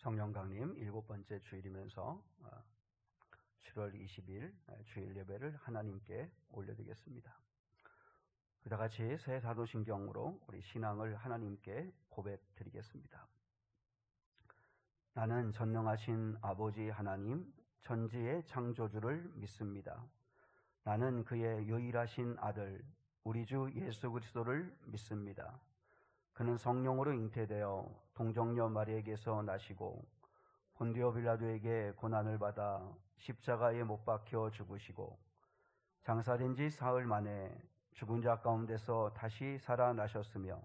성령 강림 7번째 주일이면서 7월 20일 주일 예배를 하나님께 올려드리겠습니다. 그다 같이 새 사도신경으로 우리 신앙을 하나님께 고백드리겠습니다. 나는 전능하신 아버지 하나님, 천지의 창조주를 믿습니다. 나는 그의 유일하신 아들, 우리 주 예수 그리스도를 믿습니다. 그는 성령으로 잉태되어 동정녀 마리에게서 나시고 본디오 빌라도에게 고난을 받아 십자가에 못 박혀 죽으시고 장사된 지 사흘 만에 죽은 자 가운데서 다시 살아나셨으며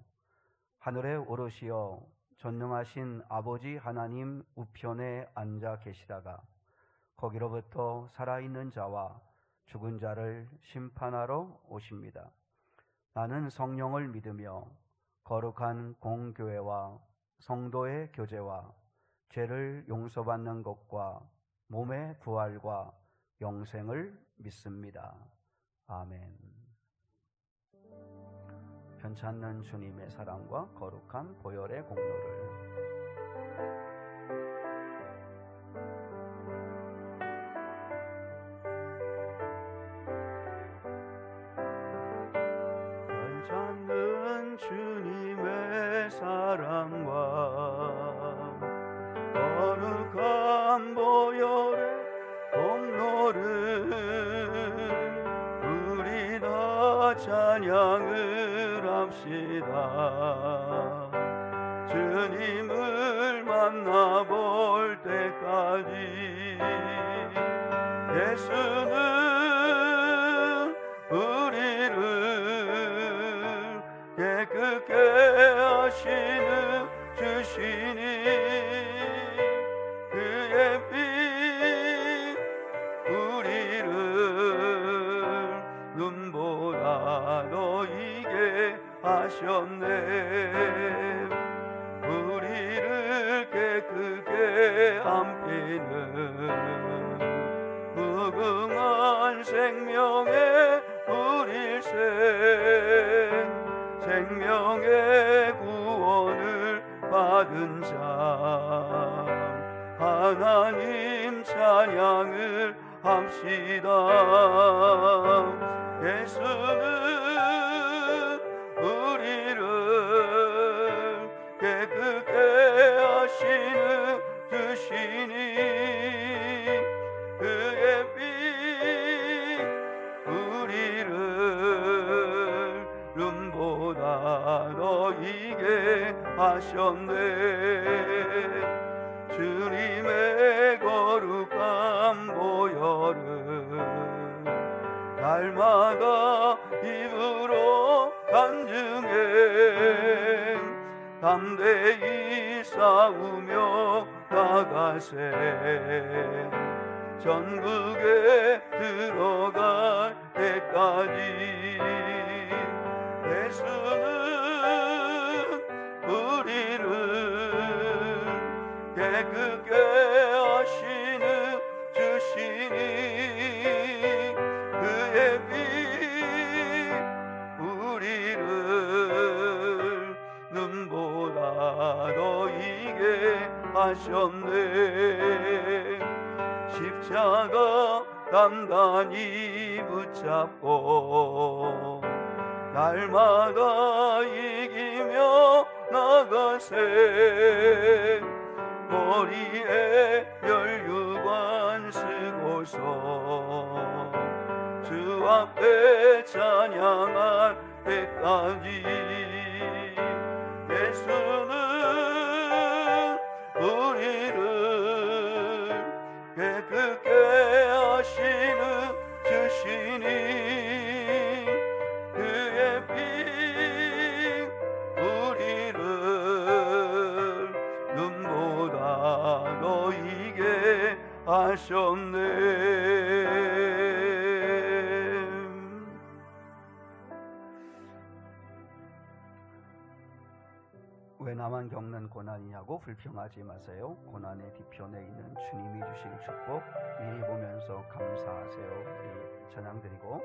하늘에 오르시어 전능하신 아버지 하나님 우편에 앉아 계시다가 거기로부터 살아있는 자와 죽은 자를 심판하러 오십니다. 나는 성령을 믿으며 거룩한 공교회와 성도의 교제와 죄를 용서받는 것과 몸의 부활과 영생을 믿습니다. 아멘. 편찮는 주님의 사랑과 거룩한 보혈의 공로를 편찮는 주님의 사랑과 거룩한 보혈의 공로를 우리 다 찬양을 합시다. 주님을 만나볼 때까지 예수는 우리를 깨끗게 하시는 주시니 그의 피 우리를 눈보다 너희게 하셨네. 우리를 깨끗게 함께는 무궁한 생명의 우릴생 생명의 구원을 받은 자 하나님 찬양을 합시다. 예수는 우리를 깨끗게 하시는 주시니 그의 피 우리를 눈보다 너희게 하셨네. 주님의 거룩한 보혈을 날마다 입으로 간증해 담대히 싸우며 나가세. 전국에 들어갈 때까지 예수는 우리를 깨끗게 하시는 주시니 그의 피 우리를 눈보다 너희게 하셨네. 십자가 단단히 붙잡고 날마다 이기며 나가세. 머리에 혈유관 쓰고서 주 앞에 찬양할 때까지 예수는 우리를 깨끗게 하시는 주시니 그의 피 우리를 눈보다 너희게 하셨네. 왜 나만 겪는 고난이냐고 불평하지 마세요. 고난의 뒤편에 있는 주님이 주실 축복 미리 보면서 감사하세요. 우리 찬양드리고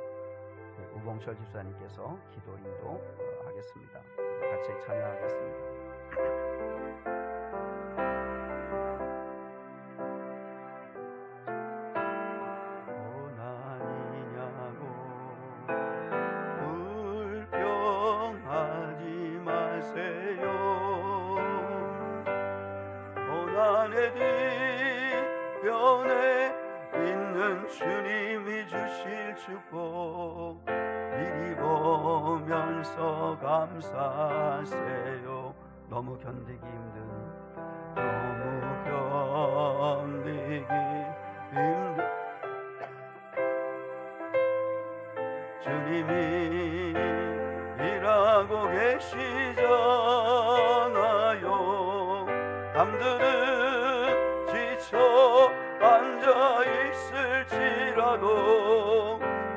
우봉철 집사님께서 기도 인도하겠습니다. 같이 찬양하겠습니다. 천의 뒤편에 있는 주님이 주실 축복 미리 보면서 감사하세요. 너무 견디기 힘든 주님이 일하고 계시잖아요. 남들은 지쳐 앉아 있을지라도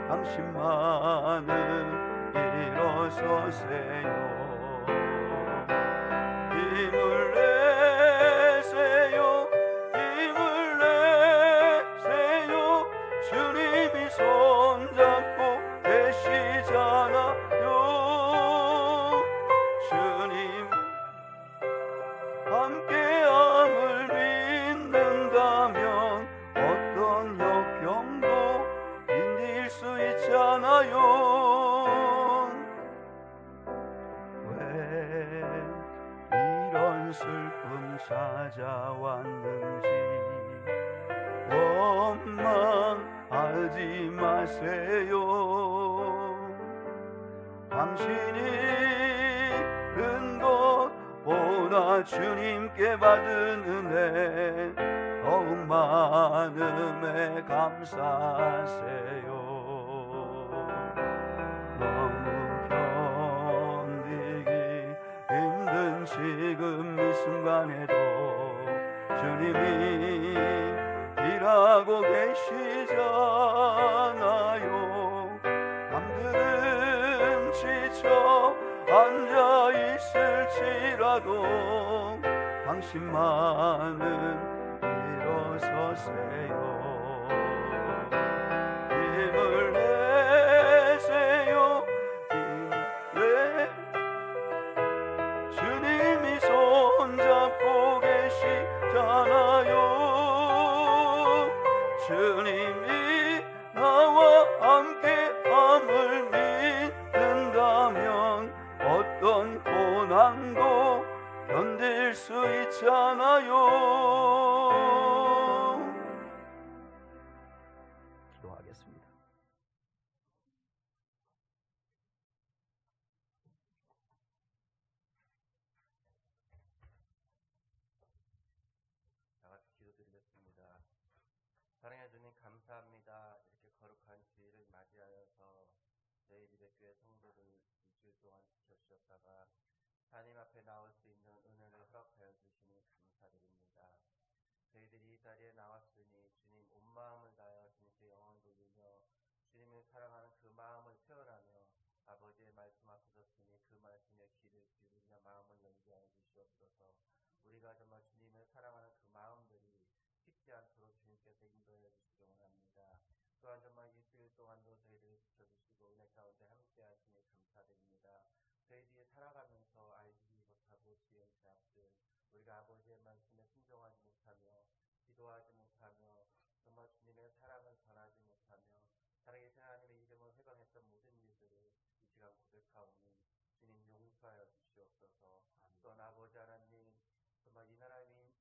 당신만은 일어서세요. 힘을 내세요. 힘을 내세요. 주님이 손잡고 계시잖아요. 주님 함께함을 믿는다면 어떤 역경도 견딜 수 있잖아요. 왜 이런 슬픔 찾아왔는지 원망하지 마세요. 당신이 큰 것보다 주님께 받은 은혜 더욱 많음에 감사하세요. 너무 견디기 힘든 지금 이 순간에도 주님이 일하고 계시잖아요. 남들은 지쳐 앉아 있을지라도 당신만은 일어서세요. 힘을 내세요. 힘을 주님이 손잡고 계시잖아요. 주님이 나와 함께함을 믿는다면 어떤 고난도 견딜 수 있잖아요. 기도하겠습니다. 다같이 기도드리겠습니다. 사랑해 주님 감사합니다. 이렇게 거룩한 주일을 맞이하여서 저희 미래교회 성도들 일주일 동안 지켜주셨다가 하나님 앞에 나올 수 있는 은혜를 허락하여 주시니 감사드립니다. 저희들이 이 자리에 나왔으니 주님 온 마음을 다하여 주님께 영광 돌리며 주님을 사랑하는 그 마음을 표현하며 아버지의 말씀 앞에 섰으니 그 말씀에 귀를 기울이며 마음을 열게 하여 주시옵소서. 우리가 정말 주님을 사랑하는 그 마음들이 식지 않도록 주님께서 인도해 주시기 원합니다. 또한 정말 일주일 동안도 저희들을 지켜주시고 은혜 가운데 함께 하시니 감사드립니다. 저희들이 살아가면서 알지 못하고 지은 죄악들, 우리가 아버지의 말씀에 순종하지 못하며 기도하지 못하며 정말 주님의 사랑을 전하지 못하며 살아계신 하나님의 이름을 회방했던 모든 일들을 이 시간 고백하오니 주님 용서하여 주시옵소서. 또한 아버지 하나님 정말 이 나라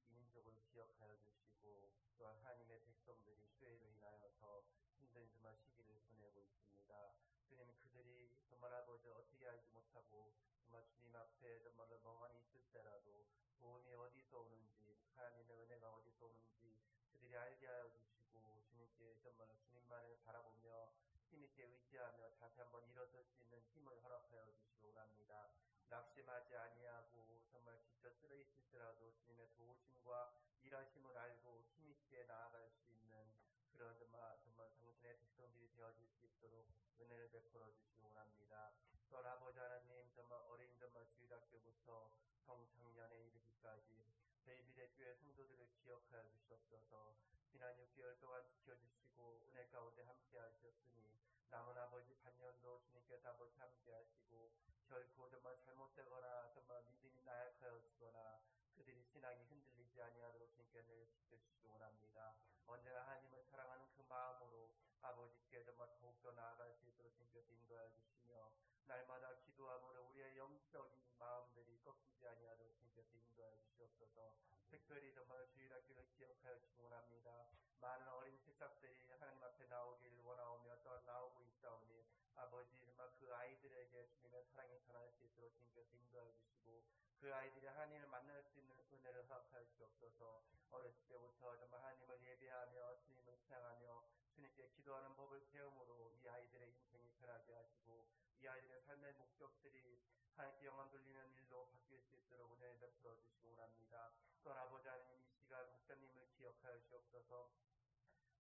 민족을 기억하여 주시고 또한 하나님의 백성들이 수해로 인하여서 힘든 정말 시기를 보내고 있습니다. 주님 그들이 정말 아버지 어떻게 알지 못하고 정말 주님 앞에 정말로 멍하니 있을 때라도 도움이 어디서 오는지 하나님의 은혜가 어디서 오는지 그들이 알게 하여 주시고 주님께 정말 주님만을 바라보며 힘있게 의지하며 다시 한번 일어설 수 있는 힘을 허락하여 주시기 원합니다. 낙심하지 아니하고 정말 지쳐 쓰러 있을지라도 주님의 도우심과 일하심을 알고 힘있게 나아갈 수 있는 그런 정말 당신의 백성들이 되어질 수 있도록 은혜를 베풀어 주시기 원합니다. 또한 아버지 하나님 정말 어린 정말 주일학교부터 성창년에 이르기까지 저희 미래교회 성도들을 기억하여 주시옵소서. 지난 6개월 동안 지켜주시고 은혜 가운데 함께 하셨으니 남은 아버지 반년도 주님께서 아버지 함께 하시고 결코 정말 잘못되거나 정말 믿음이 나약하여지거나 그들이 신앙이 흔들리지 아니하도록 주님께 늘 지켜주시기 원합니다. 언제나 하나님을 사랑하는 그 마음으로 아버지께 정말 더욱더 나아갈 수 있도록 주님께서 인도하여 주시며 날마다 기도함으로 우리의 영적인 마음들이 꺾이지 아니하도록 주님께서 인도하여 주시옵소서. 특별히 정말 주일학교를 기억하여 주시기 원합니다. 많은 어린 새싹들이 하나님 앞에 나오길 원하오며 또한 나오고 있사오니 아버지 정말 그 아이들에게 주님의 사랑이 전할 수 있도록 주님께서 인도해 주시고 그 아이들이 하나님을 만날 수 있는 은혜를 허락하여 주옵소서. 어렸을 때부터 정말 하나님을 예배하며 주님을 찬양하며 주님께 기도하는 법을 배움으로 이 아이들의 인생이 변하게 하시고 이 아이들의 삶의 목적들이 하나님께 영광 돌리는 일로 바뀔 수 있도록 은혜 베풀어 주시기 원합니다. 또한 아버지 하나님 이 시간 목사님을 기억하여 주옵소서.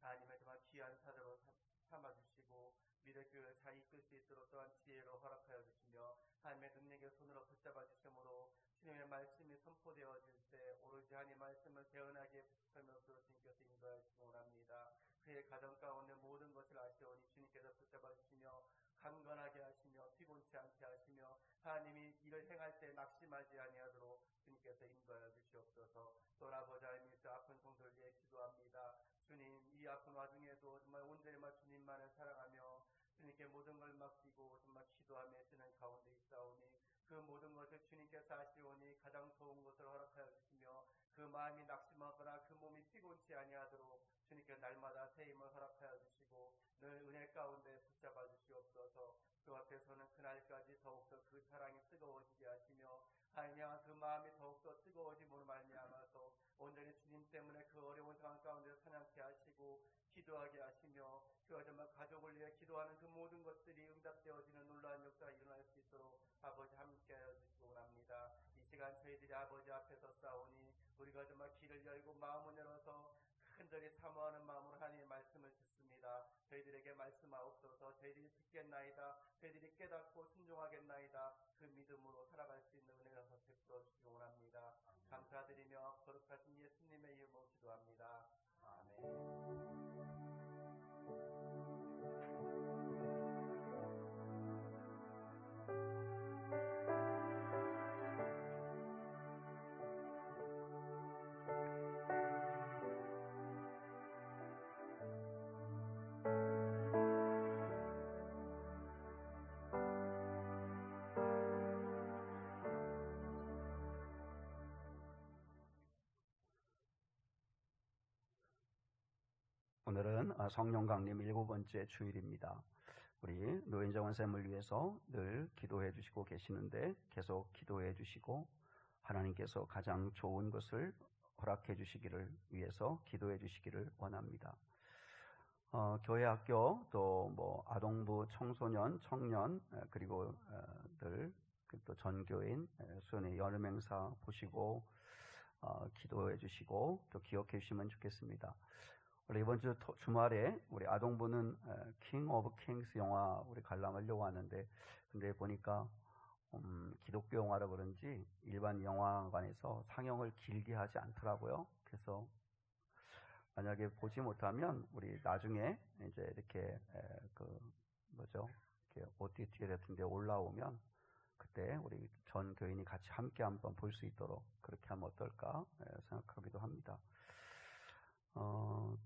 하나님의 정말 귀한 사도로 삼아주시고 미래교회를 잘 이끌 수 있도록 또한 지혜로 허락하여 주시며 하나님의 능력의 손으로 붙잡아 주심으로 주님의 말씀이 선포되어질 때 오로지 하나님의 말씀을 대언하게 설명으로 주님께서 인도하여 주시기 원합니다. 그의 가정 가운데 모든 것을 아시오니 주님께서 붙잡아 주시며 강건하게 하시며 피곤치 않게 하시며 하나님이 이를 행할 때 낙심하지 아니하도록 주님께서 인도하여 주시옵소서. 또 아버지 하나님 그 아픈 성도를 위해 기도합니다. 주님 이 아픈 와중에도 정말 온전히 주님만을 사랑하며 주님께 모든 걸 맡기고 정말 기도하며 쓰는 가운데 있사오니 그 모든 것을 주님께서 아시오니 가장 좋은 것을 허락하여 주시며 그 마음이 낙심하거나 그 몸이 피곤치 아니하도록 주님께 날마다 새 힘을 허락하여 주시고 늘 은혜 가운데 붙잡아 주시옵소서. 그 앞에서는 그날까지 더욱더 그 사랑이 뜨거워지게 하시며 하나님 향한 그 마음이 더욱더 뜨거워짐으로 말미암아서 온전히 주님 때문에 그 어려운 상황 가운데 사냥케 하시고 기도하게 하시며 그와 정말 가족을 위해 기도하는 그 모든 것들이 응답되어지는 놀라운 역사가 일어날 수 있도록 아버지 함께하여 주시기 원합니다. 이 시간 저희들이 아버지 앞에서 싸우니 우리가 정말 귀를 열고 마음을 열어서 간절히 사모하는 마음으로 하나님의 말씀을 듣습니다. 저희들에게 말씀하옵소서. 저희들이 듣겠나이다. 저희들이 깨닫고 순종하겠나이다. 그 믿음으로 살아갈 수 있는 은혜가 베풀어 주시기 원합니다. 감사드리며 거룩하신 예수님의 이름으로 기도합니다. 아멘. 오늘은 성령 강림 7번째 주일입니다. 우리 노인정원 쌤을 위해서 늘 기도해 주시고 계시는데 계속 기도해 주시고 하나님께서 가장 좋은 것을 허락해 주시기를 위해서 기도해 주시기를 원합니다. 교회 학교 또 아동부 청소년 청년 그리고 늘 또 전교인 수련회 연음행사 보시고 기도해 주시고 또 기억해 주시면 좋겠습니다. 원래 이번 주 주말에 우리 아동부는 킹 오브 킹스 영화 우리 관람하려고 하는데 근데 보니까 기독교 영화라 그런지 일반 영화관에서 상영을 길게 하지 않더라고요. 그래서 만약에 보지 못하면 우리 나중에 이제 이렇게 이렇게 OTT 같은 데 올라오면 그때 우리 전 교인이 같이 함께 한번 볼 수 있도록 그렇게 하면 어떨까 생각하기도 합니다.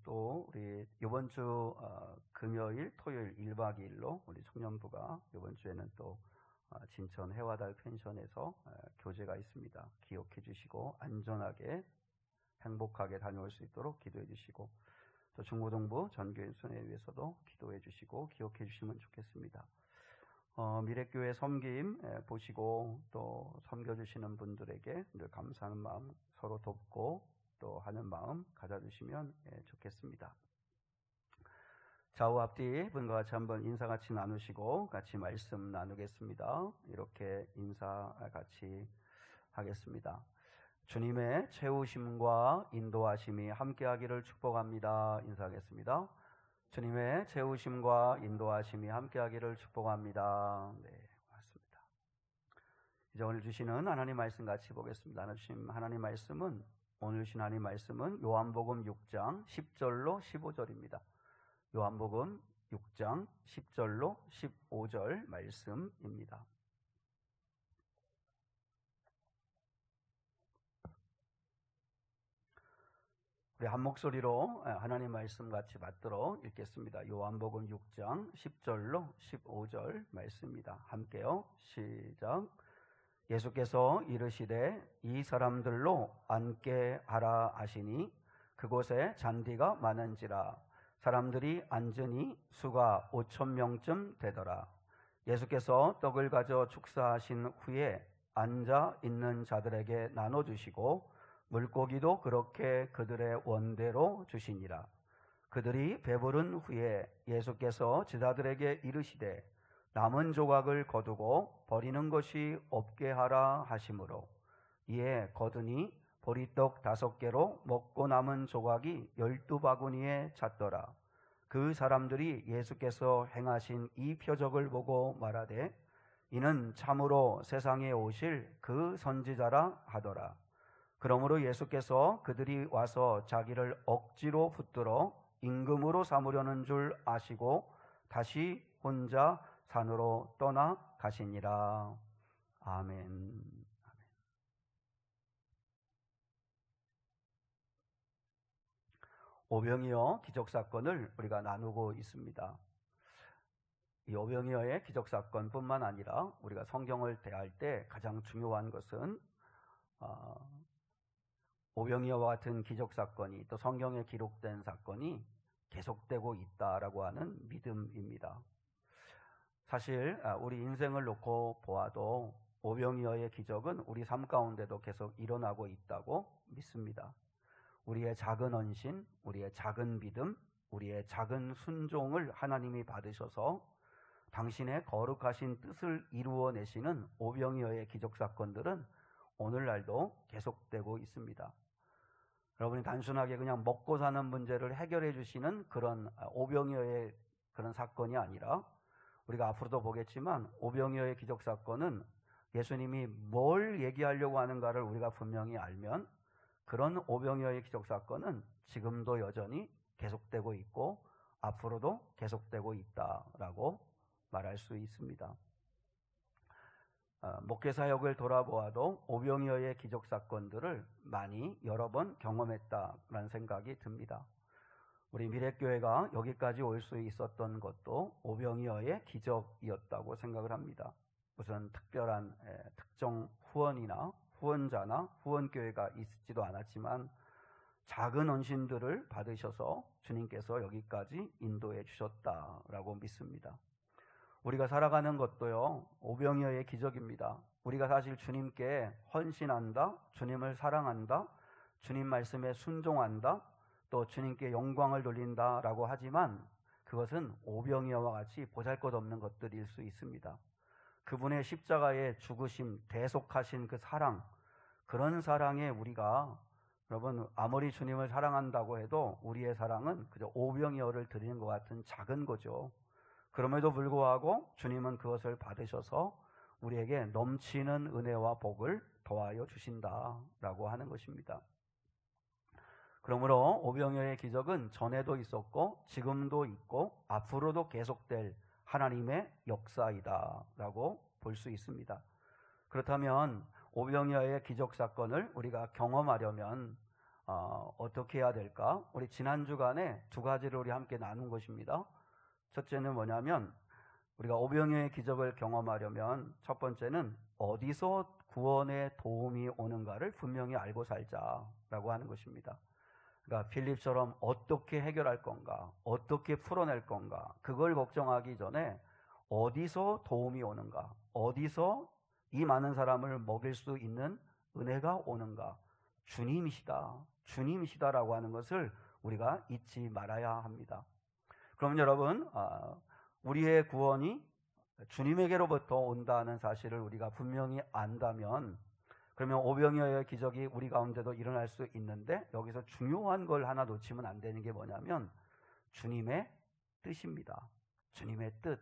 또 우리 이번 주 금요일, 토요일 1박 2일로 우리 청년부가 이번 주에는 또 진천 해와달 펜션에서 교제가 있습니다. 기억해 주시고 안전하게 행복하게 다녀올 수 있도록 기도해 주시고 또 중고등부 전교인 수련회에 위해서도 기도해 주시고 기억해 주시면 좋겠습니다. 미래교회 섬김 보시고 또 섬겨주시는 분들에게 늘 감사하는 마음 서로 돕고 또 하는 마음 가져주시면 좋겠습니다. 좌우 앞뒤 분과 같이 한번 인사 같이 나누시고 같이 말씀 나누겠습니다. 이렇게 인사 같이 하겠습니다. 주님의 채우심과 인도하심이 함께하기를 축복합니다. 인사하겠습니다. 주님의 채우심과 인도하심이 함께하기를 축복합니다. 네, 고맙습니다. 이제 오늘 주시는 하나님 말씀 같이 보겠습니다. 하나님 말씀은 오늘 주신 하나님 말씀은 요한복음 6장 10절로 15절입니다. 요한복음 6장 10절로 15절 말씀입니다. 우리 한 목소리로 하나님 말씀 같이 받들어 읽겠습니다. 요한복음 6장 10절로 15절 말씀입니다. 함께요. 시작. 예수께서 이르시되 이 사람들로 앉게 하라 하시니 그곳에 잔디가 많은지라 사람들이 앉으니 수가 5,000명쯤 되더라. 예수께서 떡을 가져 축사하신 후에 앉아 있는 자들에게 나눠주시고 물고기도 그렇게 그들의 원대로 주시니라. 그들이 배부른 후에 예수께서 제자들에게 이르시되 남은 조각을 거두고 버리는 것이 없게 하라 하시므로 이에 거두니 보리떡 5개로 먹고 남은 조각이 12바구니에 찼더라. 그 사람들이 예수께서 행하신 이 표적을 보고 말하되 이는 참으로 세상에 오실 그 선지자라 하더라. 그러므로 예수께서 그들이 와서 자기를 억지로 붙들어 임금으로 삼으려는 줄 아시고 다시 혼자 산으로 떠나 가시니라. 아멘. 오병이어 기적사건을 우리가 나누고 있습니다. 이 오병이어의 기적사건뿐만 아니라 우리가 성경을 대할 때 가장 중요한 것은 오병이어와 같은 기적사건이 또 성경에 기록된 사건이 계속되고 있다라고 하는 믿음입니다. 사실 우리 인생을 놓고 보아도 오병이어의 기적은 우리 삶 가운데도 계속 일어나고 있다고 믿습니다. 우리의 작은 헌신, 우리의 작은 믿음, 우리의 작은 순종을 하나님이 받으셔서 당신의 거룩하신 뜻을 이루어내시는 오병이어의 기적사건들은 오늘날도 계속되고 있습니다. 여러분이 단순하게 그냥 먹고 사는 문제를 해결해 주시는 그런 오병이어의 그런 사건이 아니라 우리가 앞으로도 보겠지만 오병이어의 기적사건은 예수님이 뭘 얘기하려고 하는가를 우리가 분명히 알면 그런 오병이어의 기적사건은 지금도 여전히 계속되고 있고 앞으로도 계속되고 있다라고 말할 수 있습니다. 목회사역을 돌아보아도 오병이어의 기적사건들을 많이 여러 번 경험했다라는 생각이 듭니다. 우리 미래교회가 여기까지 올 수 있었던 것도 오병이어의 기적이었다고 생각을 합니다. 무슨 특별한 특정 후원이나 후원자나 후원교회가 있지도 않았지만 작은 헌신들을 받으셔서 주님께서 여기까지 인도해 주셨다라고 믿습니다. 우리가 살아가는 것도요, 오병이어의 기적입니다. 우리가 사실 주님께 헌신한다, 주님을 사랑한다, 주님 말씀에 순종한다, 또 주님께 영광을 돌린다라고 하지만 그것은 오병이어와 같이 보잘것없는 것들일 수 있습니다. 그분의 십자가의 죽으심, 대속하신 그 사랑, 그런 사랑에 우리가 여러분 아무리 주님을 사랑한다고 해도 우리의 사랑은 그저 오병이어를 드리는 것 같은 작은 거죠. 그럼에도 불구하고 주님은 그것을 받으셔서 우리에게 넘치는 은혜와 복을 더하여 주신다라고 하는 것입니다. 그러므로 오병이어의 기적은 전에도 있었고 지금도 있고 앞으로도 계속될 하나님의 역사이다라고 볼 수 있습니다. 그렇다면 오병이어의 기적 사건을 우리가 경험하려면 어떻게 해야 될까? 우리 지난 주간에 두 가지를 우리 함께 나눈 것입니다. 첫째는 뭐냐면 우리가 오병이어의 기적을 경험하려면 첫 번째는 어디서 구원의 도움이 오는가를 분명히 알고 살자라고 하는 것입니다. 그러니까 필립처럼 어떻게 해결할 건가, 어떻게 풀어낼 건가, 그걸 걱정하기 전에 어디서 도움이 오는가, 어디서 이 많은 사람을 먹일 수 있는 은혜가 오는가, 주님이시다라고 하는 것을 우리가 잊지 말아야 합니다. 그러면 여러분, 우리의 구원이 주님에게로부터 온다는 사실을 우리가 분명히 안다면 그러면 오병이어의 기적이 우리 가운데도 일어날 수 있는데 여기서 중요한 걸 하나 놓치면 안 되는 게 뭐냐면 주님의 뜻입니다. 주님의 뜻.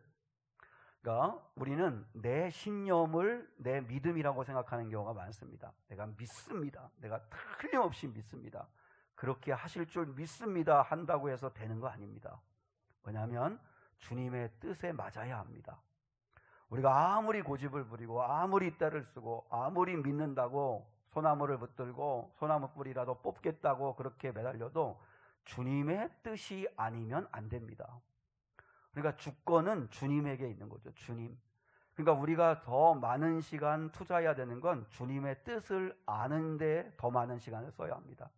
그러니까 우리는 내 신념을 내 믿음이라고 생각하는 경우가 많습니다. 내가 믿습니다. 내가 틀림없이 믿습니다. 그렇게 하실 줄 믿습니다 한다고 해서 되는 거 아닙니다. 왜냐하면 주님의 뜻에 맞아야 합니다. 우리가 아무리 고집을 부리고 아무리 때를 쓰고 아무리 믿는다고 소나무를 붙들고 소나무 뿌리라도 뽑겠다고 그렇게 매달려도 주님의 뜻이 아니면 안 됩니다. 그러니까 주권은 주님에게 있는 거죠. 주님. 그러니까 우리가 더 많은 시간 투자해야 되는 건 주님의 뜻을 아는데 더 많은 시간을 써야 합니다.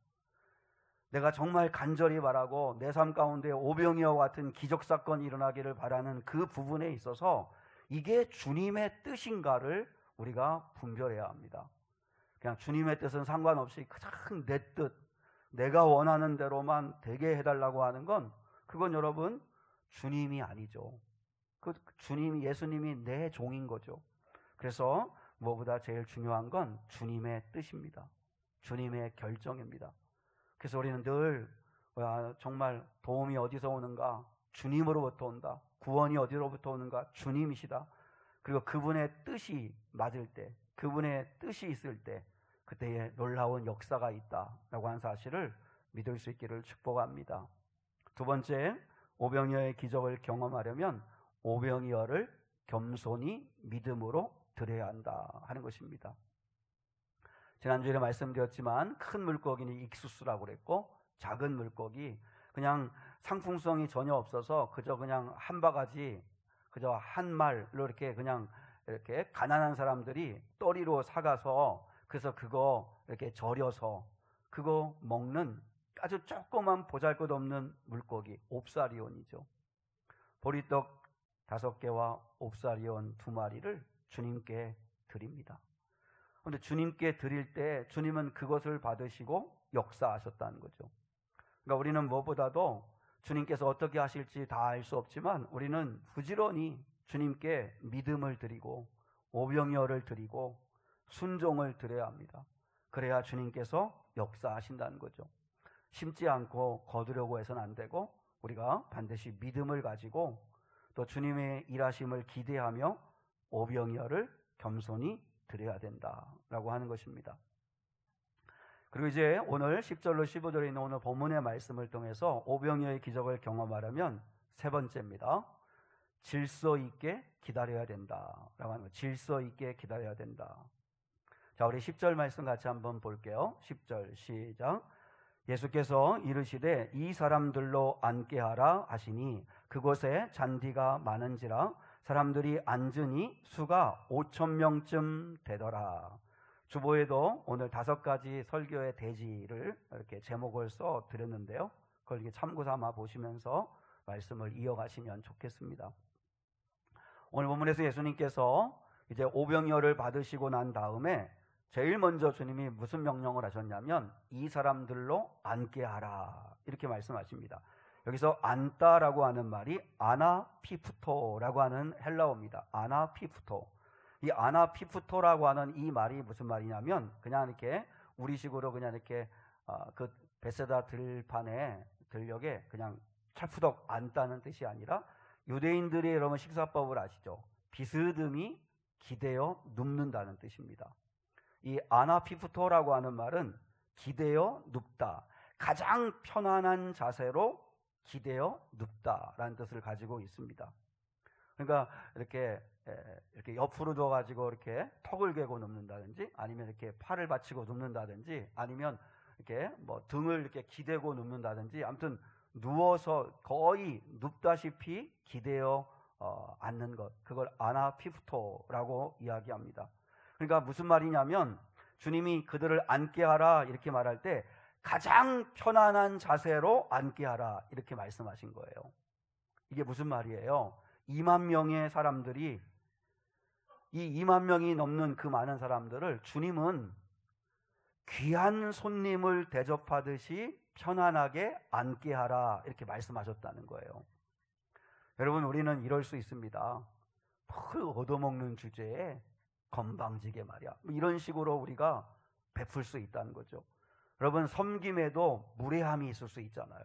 내가 정말 간절히 바라고 내 삶 가운데 오병이어 같은 기적사건이 일어나기를 바라는 그 부분에 있어서 이게 주님의 뜻인가를 우리가 분별해야 합니다. 그냥 주님의 뜻은 상관없이 그냥 내 뜻, 내가 원하는 대로만 되게 해달라고 하는 건 그건 여러분 주님이 아니죠. 그 주님이, 예수님이 내 종인 거죠. 그래서 무엇보다 제일 중요한 건 주님의 뜻입니다. 주님의 결정입니다. 그래서 우리는 늘 정말 도움이 어디서 오는가? 주님으로부터 온다. 구원이 어디로부터 오는가? 주님이시다. 그리고 그분의 뜻이 맞을 때, 그분의 뜻이 있을 때 그때에 놀라운 역사가 있다라고 하는 사실을 믿을 수 있기를 축복합니다. 두 번째, 오병이어의 기적을 경험하려면 오병이어를 겸손히 믿음으로 드려야 한다 하는 것입니다. 지난주에 말씀드렸지만 큰 물고기는 익수수라고 그랬고 작은 물고기 그냥 상품성이 전혀 없어서 그저 그냥 한 바가지 그저 한 말로 이렇게 그냥 이렇게 가난한 사람들이 또리로 사가서 그래서 그거 이렇게 절여서 그거 먹는 아주 조그만 보잘것없는 물고기 옵사리온이죠. 보리떡 5개와 옵사리온 2마리를 주님께 드립니다. 그런데 주님께 드릴 때 주님은 그것을 받으시고 역사하셨다는 거죠. 그러니까 우리는 무엇보다도 주님께서 어떻게 하실지 다 알 수 없지만 우리는 부지런히 주님께 믿음을 드리고 오병이어를 드리고 순종을 드려야 합니다. 그래야 주님께서 역사하신다는 거죠. 심지 않고 거두려고 해서는 안 되고 우리가 반드시 믿음을 가지고 또 주님의 일하심을 기대하며 오병이어를 겸손히 드려야 된다라고 하는 것입니다. 그리고 이제 오늘 10절로 15절에 있는 오늘 본문의 말씀을 통해서 오병이어의 기적을 경험하려면 세 번째입니다. 질서 있게 기다려야 된다라고 하는 거. 질서 있게 기다려야 된다. 자, 우리 10절 말씀 같이 한번 볼게요. 10절 시작. 예수께서 이르시되 이 사람들로 앉게 하라 하시니 그곳에 잔디가 많은지라 사람들이 앉으니 수가 5,000명쯤 되더라. 주보에도 오늘 5가지 설교의 대지를 이렇게 제목을 써 드렸는데요. 그걸 이렇게 참고 삼아 보시면서 말씀을 이어가시면 좋겠습니다. 오늘 본문에서 예수님께서 이제 오병이어를 받으시고 난 다음에 제일 먼저 주님이 무슨 명령을 하셨냐면 이 사람들로 앉게 하라 이렇게 말씀하십니다. 여기서 앉다라고 하는 말이 아나피프토라고 하는 헬라어입니다. 아나피프토. 이 아나피프토라고 하는 이 말이 무슨 말이냐면 그냥 이렇게 우리식으로 그냥 이렇게 그 베세다 들판에 들녘에 그냥 찰푸덕 앉다는 뜻이 아니라 유대인들이 여러분 식사법을 아시죠? 비스듬히 기대어 눕는다는 뜻입니다. 이 아나피프토라고 하는 말은 기대어 눕다, 가장 편안한 자세로 기대어 눕다라는 뜻을 가지고 있습니다. 그러니까 이렇게 옆으로 누워가지고 이렇게 턱을 괴고 눕는다든지 아니면 이렇게 팔을 받치고 눕는다든지 아니면 이렇게 뭐 등을 이렇게 기대고 눕는다든지 아무튼 누워서 거의 눕다시피 기대어 앉는 것, 그걸 아나피프토라고 이야기합니다. 그러니까 무슨 말이냐면 주님이 그들을 앉게 하라 이렇게 말할 때 가장 편안한 자세로 앉게 하라 이렇게 말씀하신 거예요. 이게 무슨 말이에요? 2만 명의 사람들이 이 2만 명이 넘는 그 많은 사람들을 주님은 귀한 손님을 대접하듯이 편안하게 앉게 하라 이렇게 말씀하셨다는 거예요. 여러분 우리는 이럴 수 있습니다. 얻어먹는 주제에 건방지게 말이야 이런 식으로 우리가 베풀 수 있다는 거죠. 여러분 섬김에도 무례함이 있을 수 있잖아요.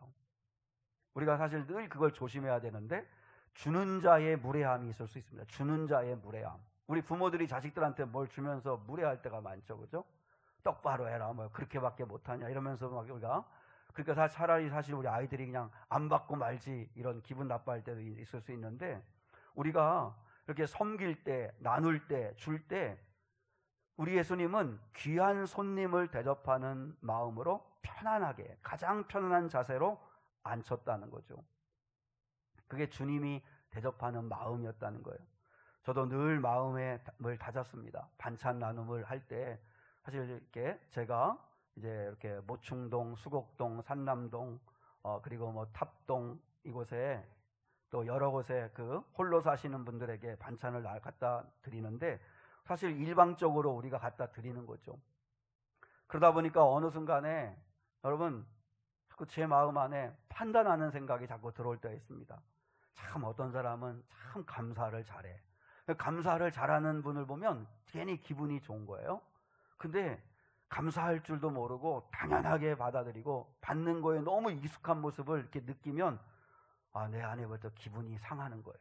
우리가 사실 늘 그걸 조심해야 되는데 주는 자의 무례함이 있을 수 있습니다. 주는 자의 무례함. 우리 부모들이 자식들한테 뭘 주면서 무례할 때가 많죠, 그죠? 똑바로 해라, 뭐 그렇게밖에 못하냐 이러면서 막 우리가 그러니까 차라리 사실 우리 아이들이 그냥 안 받고 말지 이런 기분 나빠할 때도 있을 수 있는데 우리가 이렇게 섬길 때, 나눌 때, 줄 때 우리 예수님은 귀한 손님을 대접하는 마음으로 편안하게 가장 편안한 자세로 앉혔다는 거죠. 그게 주님이 대접하는 마음이었다는 거예요. 저도 늘 마음을 다잡습니다. 반찬 나눔을 할 때 사실 이렇게 제가 이제 이렇게 모충동, 수곡동, 산남동, 그리고 뭐 탑동 이곳에 또 여러 곳에 그 홀로 사시는 분들에게 반찬을 갖다 드리는데 사실 일방적으로 우리가 갖다 드리는 거죠. 그러다 보니까 어느 순간에 여러분 자꾸 제 마음 안에 판단하는 생각이 자꾸 들어올 때가 있습니다. 참 어떤 사람은 참 감사를 잘해. 감사를 잘하는 분을 보면 괜히 기분이 좋은 거예요. 근데 감사할 줄도 모르고 당연하게 받아들이고 받는 거에 너무 익숙한 모습을 이렇게 느끼면 내 안에 벌써 기분이 상하는 거예요.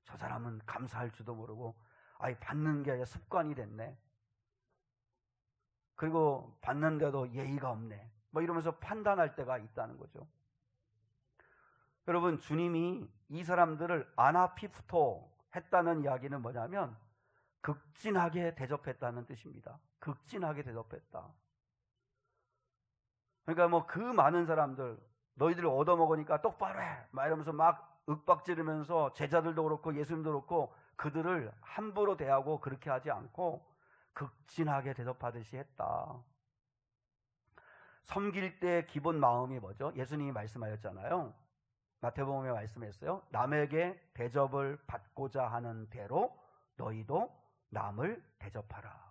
저 사람은 감사할 줄도 모르고 받는 게 습관이 됐네. 그리고 받는데도 예의가 없네. 뭐 이러면서 판단할 때가 있다는 거죠. 여러분, 주님이 이 사람들을 아나피프토 했다는 이야기는 뭐냐면 극진하게 대접했다는 뜻입니다. 극진하게 대접했다. 그러니까 뭐 그 많은 사람들 너희들 얻어먹으니까 똑바로 해 막 이러면서 막 윽박지르면서 제자들도 그렇고 예수님도 그렇고 그들을 함부로 대하고 그렇게 하지 않고 극진하게 대접하듯이 했다. 섬길 때 기본 마음이 뭐죠? 예수님이 말씀하셨잖아요. 마태복음에 말씀했어요. 남에게 대접을 받고자 하는 대로 너희도 남을 대접하라.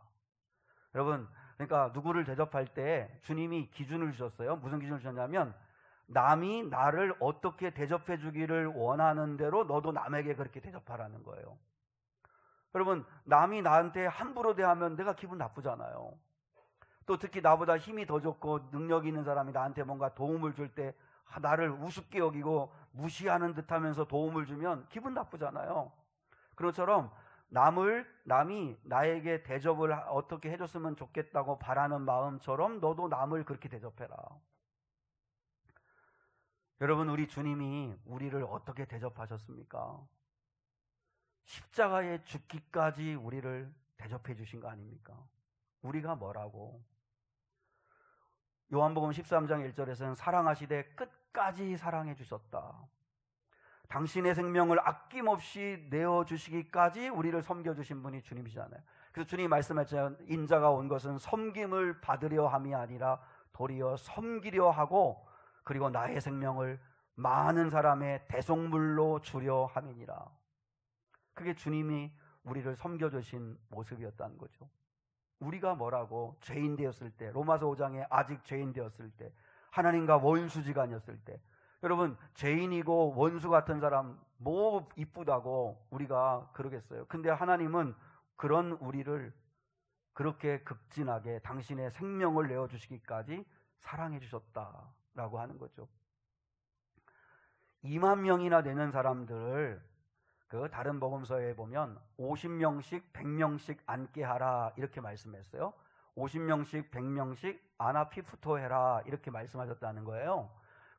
여러분, 그러니까 누구를 대접할 때 주님이 기준을 주셨어요. 무슨 기준을 주셨냐면 남이 나를 어떻게 대접해 주기를 원하는 대로 너도 남에게 그렇게 대접하라는 거예요. 여러분, 남이 나한테 함부로 대하면 내가 기분 나쁘잖아요. 또 특히 나보다 힘이 더 좋고 능력 있는 사람이 나한테 뭔가 도움을 줄 때 나를 우습게 여기고 무시하는 듯 하면서 도움을 주면 기분 나쁘잖아요. 그런 것처럼 남이 나에게 대접을 어떻게 해줬으면 좋겠다고 바라는 마음처럼 너도 남을 그렇게 대접해라. 여러분, 우리 주님이 우리를 어떻게 대접하셨습니까? 십자가에 죽기까지 우리를 대접해 주신 거 아닙니까? 우리가 뭐라고? 요한복음 13장 1절에서는 사랑하시되 끝까지 사랑해 주셨다. 당신의 생명을 아낌없이 내어주시기까지 우리를 섬겨주신 분이 주님이시잖아요. 그래서 주님이 말씀하셨잖아요. 인자가 온 것은 섬김을 받으려 함이 아니라 도리어 섬기려 하고 그리고 나의 생명을 많은 사람의 대속물로 주려 함이니라. 그게 주님이 우리를 섬겨주신 모습이었다는 거죠. 우리가 뭐라고 죄인 되었을 때, 로마서 5장에 아직 죄인 되었을 때, 하나님과 원수지간이었을 때, 여러분 죄인이고 원수 같은 사람 뭐 이쁘다고 우리가 그러겠어요. 근데 하나님은 그런 우리를 그렇게 극진하게 당신의 생명을 내어주시기까지 사랑해 주셨다라고 하는 거죠. 2만 명이나 되는 사람들을 그 다른 복음서에 보면 50명씩 100명씩 앉게 하라 이렇게 말씀했어요. 50명씩 100명씩 아나피프토 해라 이렇게 말씀하셨다는 거예요.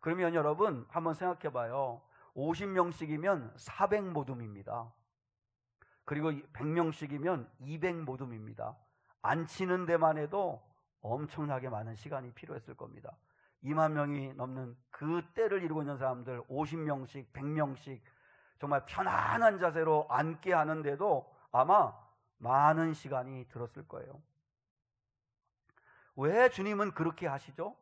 그러면 여러분 한번 생각해 봐요. 50명씩이면 400모둠입니다. 그리고 100명씩이면 200모둠입니다. 앉히는 데만 해도 엄청나게 많은 시간이 필요했을 겁니다. 2만 명이 넘는 그 때를 이루고 있는 사람들 50명씩 100명씩 정말 편안한 자세로 앉게 하는데도 아마 많은 시간이 들었을 거예요. 왜 주님은 그렇게 하시죠?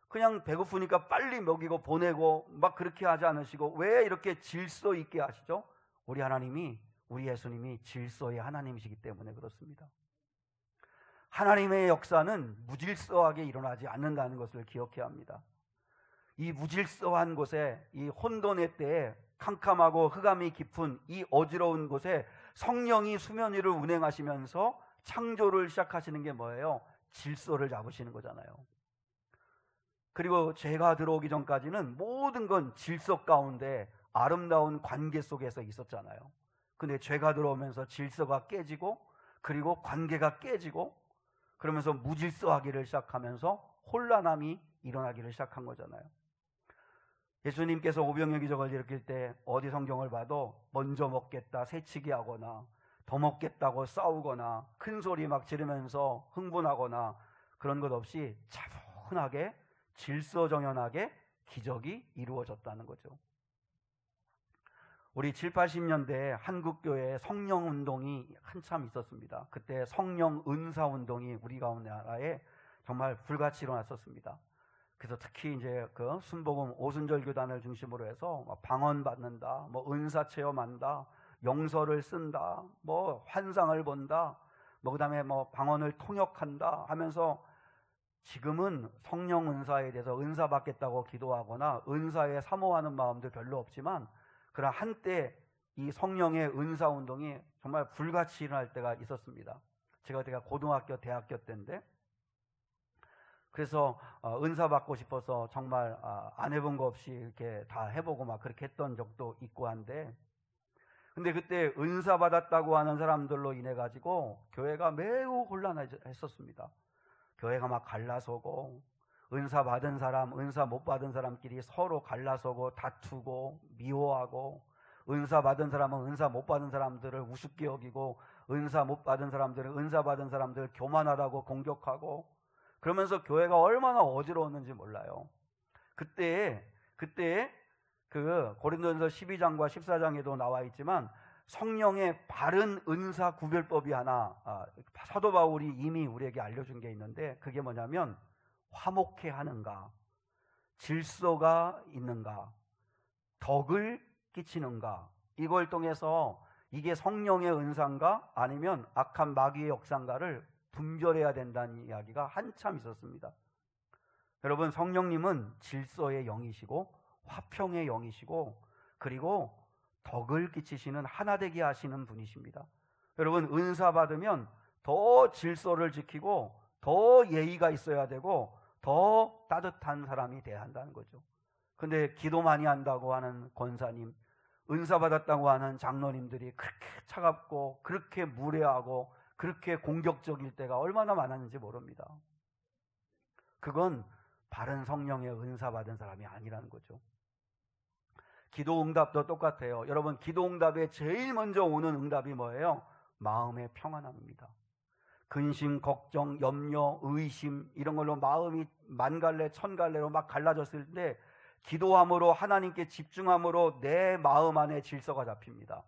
그냥 배고프니까 빨리 먹이고 보내고 막 그렇게 하지 않으시고 왜 이렇게 질서 있게 하시죠? 우리 하나님이, 우리 예수님이 질서의 하나님이시기 때문에 그렇습니다. 하나님의 역사는 무질서하게 일어나지 않는다는 것을 기억해야 합니다. 이 무질서한 곳에, 이 혼돈의 때에 캄캄하고 흑암이 깊은 이 어지러운 곳에 성령이 수면 위를 운행하시면서 창조를 시작하시는 게 뭐예요? 질서를 잡으시는 거잖아요. 그리고 죄가 들어오기 전까지는 모든 건 질서 가운데 아름다운 관계 속에서 있었잖아요. 근데 죄가 들어오면서 질서가 깨지고 그리고 관계가 깨지고 그러면서 무질서하기를 시작하면서 혼란함이 일어나기를 시작한 거잖아요. 예수님께서 오병이어 기적을 일으킬 때 어디 성경을 봐도 먼저 먹겠다 새치기 하거나 더 먹겠다고 싸우거나 큰 소리 막 지르면서 흥분하거나 그런 것 없이 차분하게 질서정연하게 기적이 이루어졌다는 거죠. 우리 7, 80년대에 한국교회에 성령운동이 한참 있었습니다. 그때 성령은사운동이 우리 가운데에 정말 불같이 일어났었습니다. 그래서 특히 이제 그 순복음 오순절 교단을 중심으로 해서 방언 받는다, 은사 체험한다, 용서를 쓴다, 환상을 본다, 그다음에 방언을 통역한다 하면서 지금은 성령 은사에 대해서 은사 받겠다고 기도하거나 은사에 사모하는 마음도 별로 없지만, 그러나 한때 이 성령의 은사 운동이 정말 불같이 일어날 때가 있었습니다. 제가 고등학교, 대학교 때인데, 그래서 은사 받고 싶어서 정말 안 해본 거 없이 이렇게 다 해보고 막 그렇게 했던 적도 있고 한데, 근데 그때 은사 받았다고 하는 사람들로 인해 가지고 교회가 매우 혼란했었습니다. 교회가 막 갈라서고, 은사 받은 사람, 은사 못 받은 사람끼리 서로 갈라서고 다투고 미워하고, 은사 받은 사람은 은사 못 받은 사람들을 우습게 여기고, 은사 못 받은 사람들은 은사 받은 사람들을 교만하다고 공격하고, 그러면서 교회가 얼마나 어지러웠는지 몰라요. 그때 그 고린도전서 12장과 14장에도 나와 있지만 성령의 바른 은사 구별법이 하나 사도 바울이 이미 우리에게 알려준 게 있는데, 그게 뭐냐면 화목해 하는가, 질서가 있는가, 덕을 끼치는가, 이걸 통해서 이게 성령의 은사인가 아니면 악한 마귀의 역사인가를 분별해야 된다는 이야기가 한참 있었습니다. 여러분, 성령님은 질서의 영이시고 화평의 영이시고 그리고 덕을 끼치시는 하나되게 하시는 분이십니다. 여러분, 은사 받으면 더 질서를 지키고 더 예의가 있어야 되고 더 따뜻한 사람이 돼야 한다는 거죠. 근데 기도 많이 한다고 하는 권사님, 은사 받았다고 하는 장로님들이 그렇게 차갑고 그렇게 무례하고 그렇게 공격적일 때가 얼마나 많았는지 모릅니다. 그건 바른 성령의 은사 받은 사람이 아니라는 거죠. 기도 응답도 똑같아요. 여러분, 기도 응답에 제일 먼저 오는 응답이 뭐예요? 마음의 평안함입니다. 근심, 걱정, 염려, 의심 이런 걸로 마음이 만갈래 천갈래로 막 갈라졌을 때 기도함으로, 하나님께 집중함으로 내 마음 안에 질서가 잡힙니다.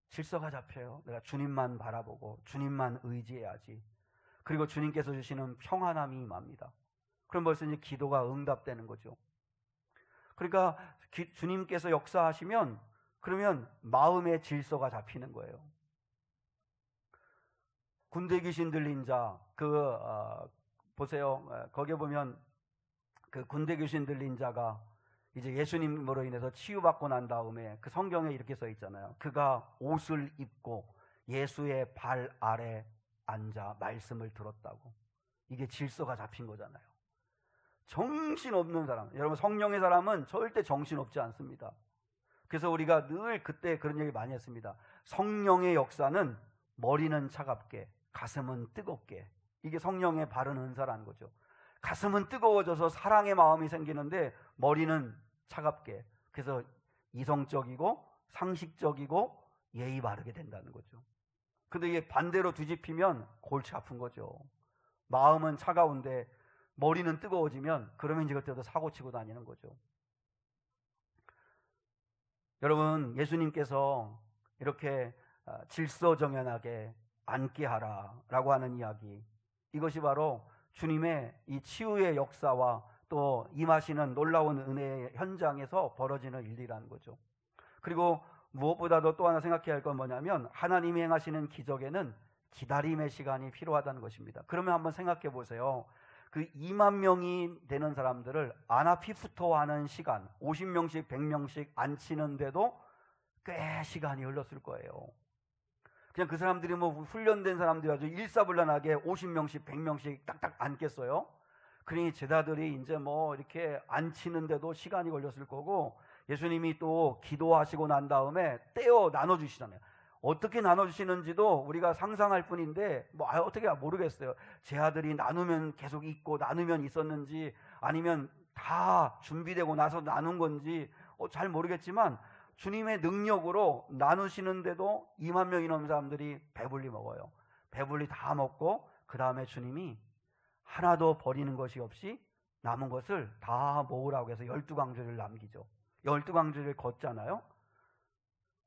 질서가 잡혀요. 내가 주님만 바라보고 주님만 의지해야지. 그리고 주님께서 주시는 평안함이 임합니다. 그럼 벌써 이제 기도가 응답되는 거죠. 그러니까 주님께서 역사하시면 그러면 마음의 질서가 잡히는 거예요. 군대 귀신 들린 자, 보세요. 거기에 보면 그 군대 귀신 들린 자가 이제 예수님으로 인해서 치유받고 난 다음에 그 성경에 이렇게 써 있잖아요. 그가 옷을 입고 예수의 발 아래 앉아 말씀을 들었다고. 이게 질서가 잡힌 거잖아요. 정신없는 사람, 여러분, 성령의 사람은 절대 정신없지 않습니다. 그래서 우리가 늘 그때 그런 얘기 많이 했습니다. 성령의 역사는 머리는 차갑게 가슴은 뜨겁게, 이게 성령의 바른 은사라는 거죠. 가슴은 뜨거워져서 사랑의 마음이 생기는데 머리는 차갑게, 그래서 이성적이고 상식적이고 예의 바르게 된다는 거죠. 근데 이게 반대로 뒤집히면 골치 아픈 거죠. 마음은 차가운데 머리는 뜨거워지면 그러면 이제 그때도 사고 치고 다니는 거죠. 여러분, 예수님께서 이렇게 질서정연하게 앉게 하라라고 하는 이야기, 이것이 바로 주님의 이 치유의 역사와 또 임하시는 놀라운 은혜의 현장에서 벌어지는 일이라는 거죠. 그리고 무엇보다도 또 하나 생각해야 할 건 뭐냐면 하나님이 행하시는 기적에는 기다림의 시간이 필요하다는 것입니다. 그러면 한번 생각해 보세요. 그 2만 명이 되는 사람들을 아나피푸토하는 시간, 50명씩 100명씩 앉히는데도 꽤 시간이 흘렀을 거예요. 그냥 그 사람들이 훈련된 사람들이 아주 일사불란하게 50명씩 100명씩 딱딱 앉겠어요? 그러니 제자들이 이제 이렇게 앉히는데도 시간이 걸렸을 거고, 예수님이 또 기도하시고 난 다음에 떼어 나눠주시잖아요. 어떻게 나눠주시는지도 우리가 상상할 뿐인데 어떻게 모르겠어요. 제 아들이 나누면 계속 있고 나누면 있었는지 아니면 다 준비되고 나서 나눈 건지 잘 모르겠지만 주님의 능력으로 나누시는데도 2만 명이 넘는 사람들이 배불리 먹어요. 배불리 다 먹고 그 다음에 주님이 하나도 버리는 것이 없이 남은 것을 다 모으라고 해서 12광주를 남기죠. 12광주를 걷잖아요.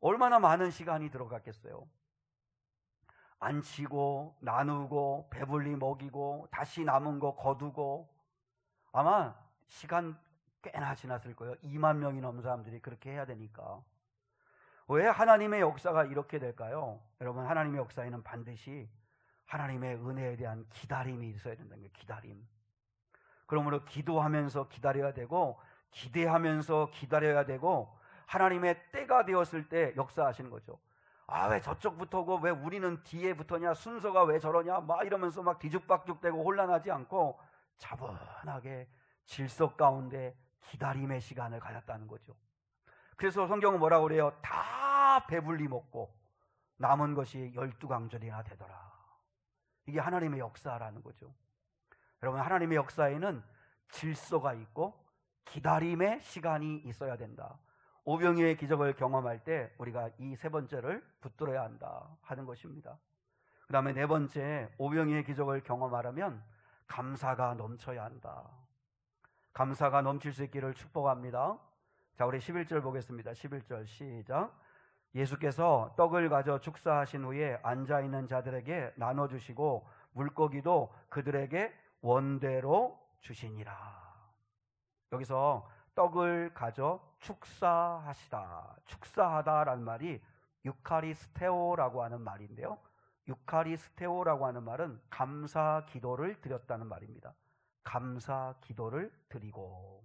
얼마나 많은 시간이 들어갔겠어요. 앉히고 나누고 배불리 먹이고 다시 남은 거 거두고, 아마 시간 꽤나 지났을 거예요. 2만 명이 넘는 사람들이 그렇게 해야 되니까. 왜 하나님의 역사가 이렇게 될까요? 여러분, 하나님의 역사에는 반드시 하나님의 은혜에 대한 기다림이 있어야 된다는 거예요. 기다림. 그러므로 기도하면서 기다려야 되고, 기대하면서 기다려야 되고, 하나님의 때가 되었을 때 역사하시는 거죠. 아, 왜 저쪽부터 오고 왜 우리는 뒤에 붙었냐, 순서가 왜 저러냐, 막 이러면서 막 뒤죽박죽되고 혼란하지 않고 차분하게 질서 가운데 기다림의 시간을 가졌다는 거죠. 그래서 성경은 뭐라고 그래요? 다 배불리 먹고 남은 것이 12강절이나 되더라. 이게 하나님의 역사라는 거죠. 여러분, 하나님의 역사에는 질서가 있고 기다림의 시간이 있어야 된다. 오병이어의 기적을 경험할 때 우리가 이 세 번째를 붙들어야 한다 하는 것입니다. 그 다음에 네 번째, 오병이어의 기적을 경험하려면 감사가 넘쳐야 한다. 감사가 넘칠 수 있기를 축복합니다. 자, 우리 11절 보겠습니다. 11절 시작. 예수께서 떡을 가져 축사하신 후에 앉아있는 자들에게 나눠주시고 물고기도 그들에게 원대로 주시니라. 여기서 떡을 가져 축사하시다, 축사하다라는 말이 유카리스테오라고 하는 말인데요, 유카리스테오라고 하는 말은 감사 기도를 드렸다는 말입니다. 감사 기도를 드리고,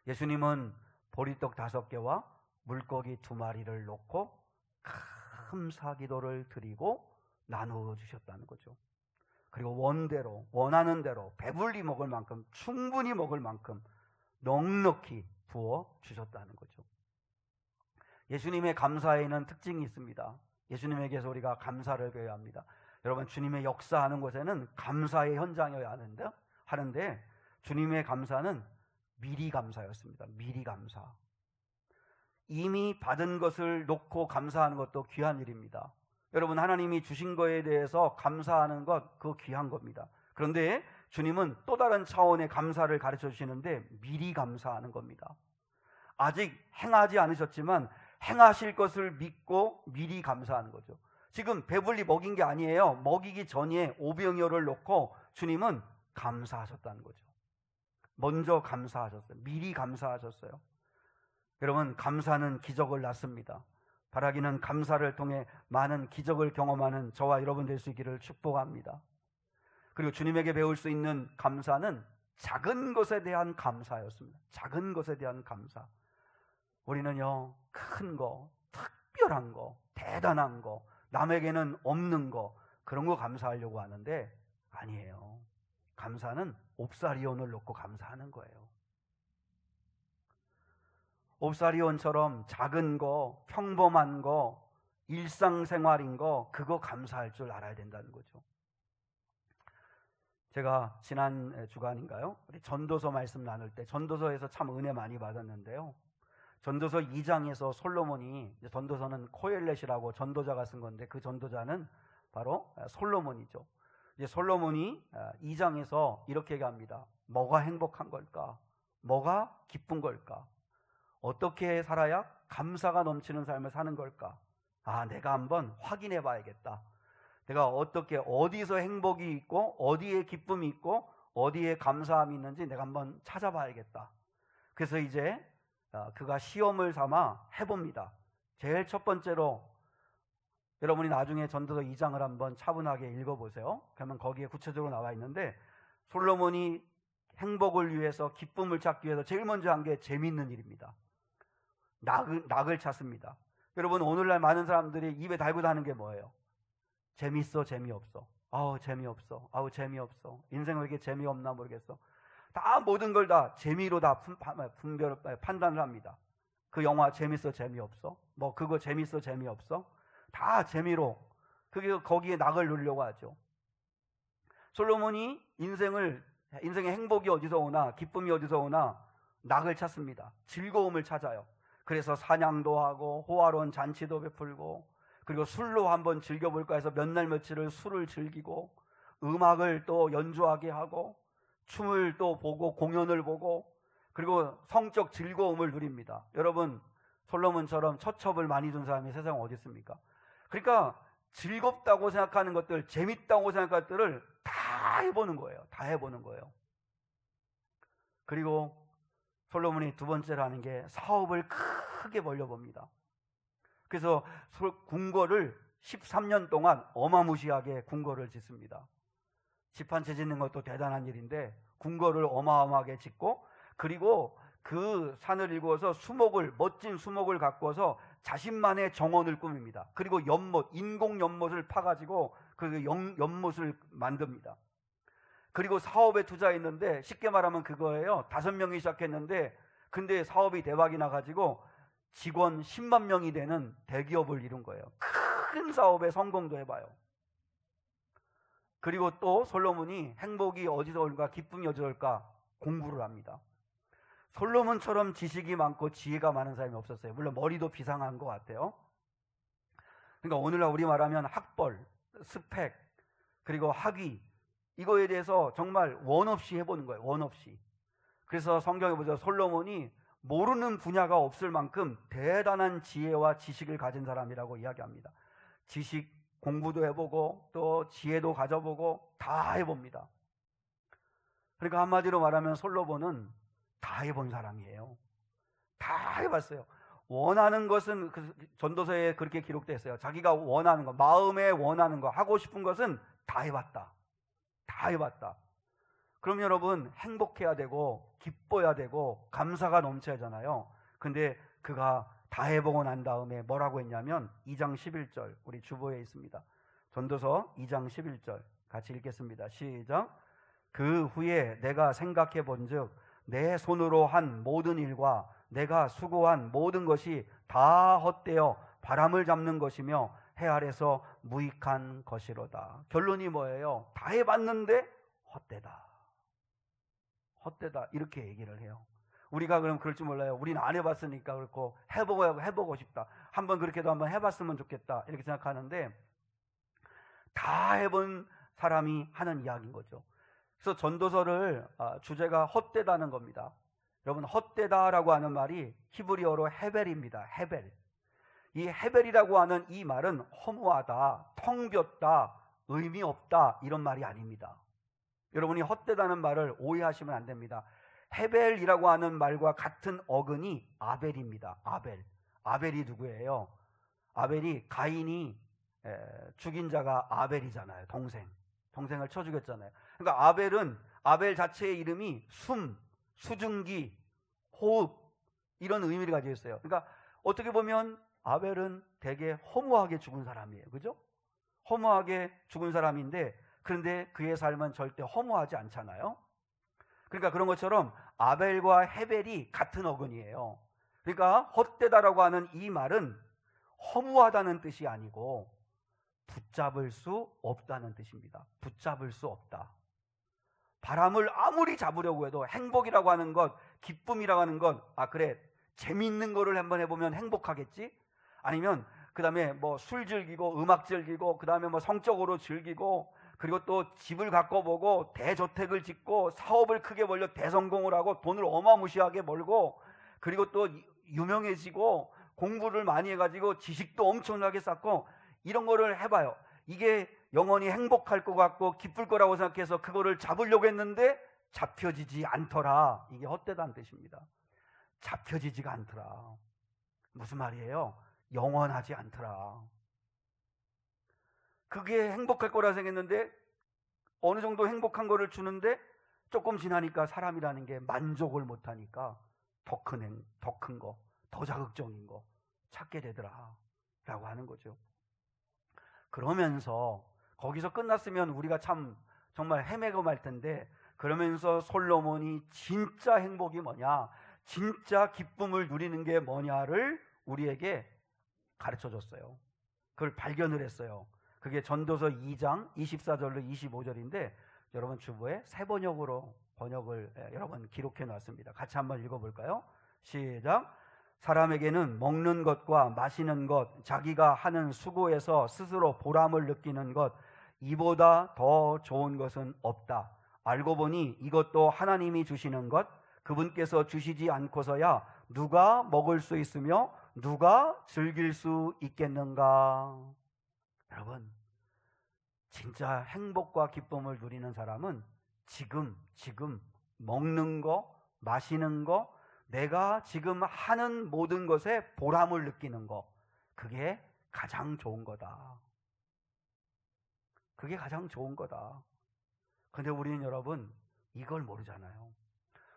예수님은 보리떡 5개와 물고기 2마리를 놓고 감사 기도를 드리고 나누어 주셨다는 거죠. 그리고 원대로, 원하는 대로 배불리 먹을 만큼, 충분히 먹을 만큼 넉넉히 부어 주셨다는 거죠. 예수님의 감사에는 특징이 있습니다. 예수님에게서 우리가 감사를 배워야 합니다. 여러분, 주님의 역사하는 곳에는 감사의 현장이어야 하는데 주님의 감사는 미리 감사였습니다. 미리 감사. 이미 받은 것을 놓고 감사하는 것도 귀한 일입니다. 여러분, 하나님이 주신 거에 대해서 감사하는 것, 그거 귀한 겁니다. 그런데 주님은 또 다른 차원의 감사를 가르쳐 주시는데 미리 감사하는 겁니다. 아직 행하지 않으셨지만 행하실 것을 믿고 미리 감사하는 거죠. 지금 배불리 먹인 게 아니에요. 먹이기 전에 오병이어를 놓고 주님은 감사하셨다는 거죠. 먼저 감사하셨어요. 미리 감사하셨어요. 여러분, 감사는 기적을 낳습니다. 바라기는 감사를 통해 많은 기적을 경험하는 저와 여러분 될 수 있기를 축복합니다. 그리고 주님에게 배울 수 있는 감사는 작은 것에 대한 감사였습니다. 작은 것에 대한 감사. 우리는요, 큰 거, 특별한 거, 대단한 거, 남에게는 없는 거, 그런 거 감사하려고 하는데 아니에요. 감사는 옵사리온을 놓고 감사하는 거예요. 옵사리온처럼 작은 거, 평범한 거, 일상생활인 거, 그거 감사할 줄 알아야 된다는 거죠. 제가 지난 주간인가요? 우리 전도서 말씀 나눌 때 전도서에서 참 은혜 많이 받았는데요, 전도서 2장에서 솔로몬이, 전도서는 코엘렛이라고 전도자가 쓴 건데 그 전도자는 바로 솔로몬이죠. 이제 솔로몬이 2장에서 이렇게 얘기합니다. 뭐가 행복한 걸까? 뭐가 기쁜 걸까? 어떻게 살아야 감사가 넘치는 삶을 사는 걸까? 아, 내가 한번 확인해 봐야겠다. 내가 어떻게, 어디서 행복이 있고 어디에 기쁨이 있고 어디에 감사함이 있는지 내가 한번 찾아봐야겠다. 그래서 이제 그가 시험을 삼아 해봅니다. 제일 첫 번째로, 여러분이 나중에 전도서 2장을 한번 차분하게 읽어보세요. 그러면 거기에 구체적으로 나와 있는데, 솔로몬이 행복을 위해서, 기쁨을 찾기 위해서 제일 먼저 한 게 재미있는 일입니다. 낙을 찾습니다. 여러분, 오늘날 많은 사람들이 입에 달고 다는 게 뭐예요? 재밌어, 재미없어. 아우, 재미없어. 아우, 재미없어. 인생 왜 이렇게 재미없나 모르겠어. 다 모든 걸 다 재미로 다 판단을 합니다. 그 영화 재밌어, 재미없어. 뭐 그거 재밌어, 재미없어. 다 재미로, 그게 거기에 낙을 놓으려고 하죠. 솔로몬이 인생의 행복이 어디서 오나, 기쁨이 어디서 오나, 낙을 찾습니다. 즐거움을 찾아요. 그래서 사냥도 하고 호화로운 잔치도 베풀고, 그리고 술로 한번 즐겨볼까 해서 몇 날 며칠을 술을 즐기고, 음악을 또 연주하게 하고, 춤을 또 보고 공연을 보고, 그리고 성적 즐거움을 누립니다. 여러분, 솔로몬처럼 처첩을 많이 둔 사람이 세상에 어디 있습니까? 그러니까 즐겁다고 생각하는 것들, 재밌다고 생각하는 것들을 다 해보는 거예요. 다 해보는 거예요. 그리고 솔로몬이 두 번째로 하는 게 사업을 크게 벌려봅니다. 그래서 궁궐을 13년 동안 어마무시하게 궁궐을 짓습니다. 집 한 채 짓는 것도 대단한 일인데 궁궐을 어마어마하게 짓고, 그리고 그 산을 일구어서 멋진 수목을 가꾸어서 자신만의 정원을 꾸밉니다. 그리고 연못, 인공 연못을 파가지고 그 연못을 만듭니다. 그리고 사업에 투자했는데, 쉽게 말하면 그거예요. 5명이 시작했는데 근데 사업이 대박이 나가지고 직원 10만 명이 되는 대기업을 이룬 거예요. 큰 사업에 성공도 해봐요. 그리고 또 솔로몬이 행복이 어디서 올까, 기쁨이 어디서 올까 공부를 합니다. 솔로몬처럼 지식이 많고 지혜가 많은 사람이 없었어요. 물론 머리도 비상한 것 같아요. 그러니까 오늘날 우리 말하면 학벌, 스펙, 그리고 학위, 이거에 대해서 정말 원 없이 해보는 거예요. 원 없이. 그래서 성경에 보죠. 솔로몬이 모르는 분야가 없을 만큼 대단한 지혜와 지식을 가진 사람이라고 이야기합니다. 지식 공부도 해보고 또 지혜도 가져보고 다 해봅니다. 그러니까 한마디로 말하면 솔로몬은 다 해본 사람이에요. 다 해봤어요. 원하는 것은 전도서에 그렇게 기록되어 있어요. 자기가 원하는 거, 마음에 원하는 거, 하고 싶은 것은 다 해봤다. 다 해봤다. 그럼 여러분, 행복해야 되고 기뻐야 되고 감사가 넘쳐야 하잖아요. 근데 그가 다 해보고 난 다음에 뭐라고 했냐면 2장 11절, 우리 주보에 있습니다. 전도서 2장 11절 같이 읽겠습니다. 시작. 그 후에 내가 생각해 본즉 내 손으로 한 모든 일과 내가 수고한 모든 것이 다 헛되어 바람을 잡는 것이며 해 아래서 무익한 것이로다. 결론이 뭐예요? 다 해봤는데 헛되다. 헛되다. 이렇게 얘기를 해요. 우리가 그럼 그럴 줄 몰라요. 우리는 안 해봤으니까 그렇고 해보고 싶다. 한번 그렇게도 한번 해봤으면 좋겠다. 이렇게 생각하는데 다 해본 사람이 하는 이야기인 거죠. 그래서 전도서를 주제가 헛되다는 겁니다. 여러분, 헛되다라고 하는 말이 히브리어로 헤벨입니다. 헤벨. 이 헤벨이라고 하는 이 말은 허무하다, 텅 비었다, 의미 없다 이런 말이 아닙니다. 여러분이 헛되다는 말을 오해하시면 안 됩니다. 헤벨이라고 하는 말과 같은 어근이 아벨입니다. 아벨. 아벨이 누구예요? 아벨이 가인이 죽인 자가 아벨이잖아요. 동생을 쳐 죽였잖아요. 그러니까 아벨은 아벨 자체의 이름이 숨, 수증기, 호흡 이런 의미를 가지고 있어요. 그러니까 어떻게 보면 아벨은 되게 허무하게 죽은 사람이에요. 그죠? 허무하게 죽은 사람인데 그런데 그의 삶은 절대 허무하지 않잖아요. 그러니까 그런 것처럼 아벨과 헤벨이 같은 어근이에요. 그러니까 헛되다라고 하는 이 말은 허무하다는 뜻이 아니고 붙잡을 수 없다는 뜻입니다. 붙잡을 수 없다. 바람을 아무리 잡으려고 해도 행복이라고 하는 것, 기쁨이라고 하는 것, 그래 재미있는 거를 한번 해보면 행복하겠지? 아니면 그 다음에 뭐 술 즐기고 음악 즐기고 그 다음에 뭐 성적으로 즐기고 그리고 또 집을 가꿔보고 대저택을 짓고 사업을 크게 벌려 대성공을 하고 돈을 어마무시하게 벌고 그리고 또 유명해지고 공부를 많이 해가지고 지식도 엄청나게 쌓고 이런 거를 해봐요. 이게 영원히 행복할 것 같고 기쁠 거라고 생각해서 그거를 잡으려고 했는데 잡혀지지 않더라. 이게 헛되다는 뜻입니다. 잡혀지지가 않더라. 무슨 말이에요? 영원하지 않더라. 그게 행복할 거라 생각했는데 어느 정도 행복한 거를 주는데 조금 지나니까 사람이라는 게 만족을 못하니까 더 큰 거, 더 자극적인 거 찾게 되더라 라고 하는 거죠. 그러면서 거기서 끝났으면 우리가 참 정말 헤매고 말 텐데 그러면서 솔로몬이 진짜 행복이 뭐냐, 진짜 기쁨을 누리는 게 뭐냐를 우리에게 가르쳐줬어요. 그걸 발견을 했어요. 그게 전도서 2장 24절로 25절인데 여러분 주보에 새 번역으로 번역을 여러분 기록해 놨습니다. 같이 한번 읽어볼까요? 시작. 사람에게는 먹는 것과 마시는 것, 자기가 하는 수고에서 스스로 보람을 느끼는 것, 이보다 더 좋은 것은 없다. 알고 보니 이것도 하나님이 주시는 것, 그분께서 주시지 않고서야 누가 먹을 수 있으며 누가 즐길 수 있겠는가? 여러분, 진짜 행복과 기쁨을 누리는 사람은 지금 먹는 거, 마시는 거, 내가 지금 하는 모든 것에 보람을 느끼는 거, 그게 가장 좋은 거다. 그게 가장 좋은 거다. 근데 우리는 여러분 이걸 모르잖아요.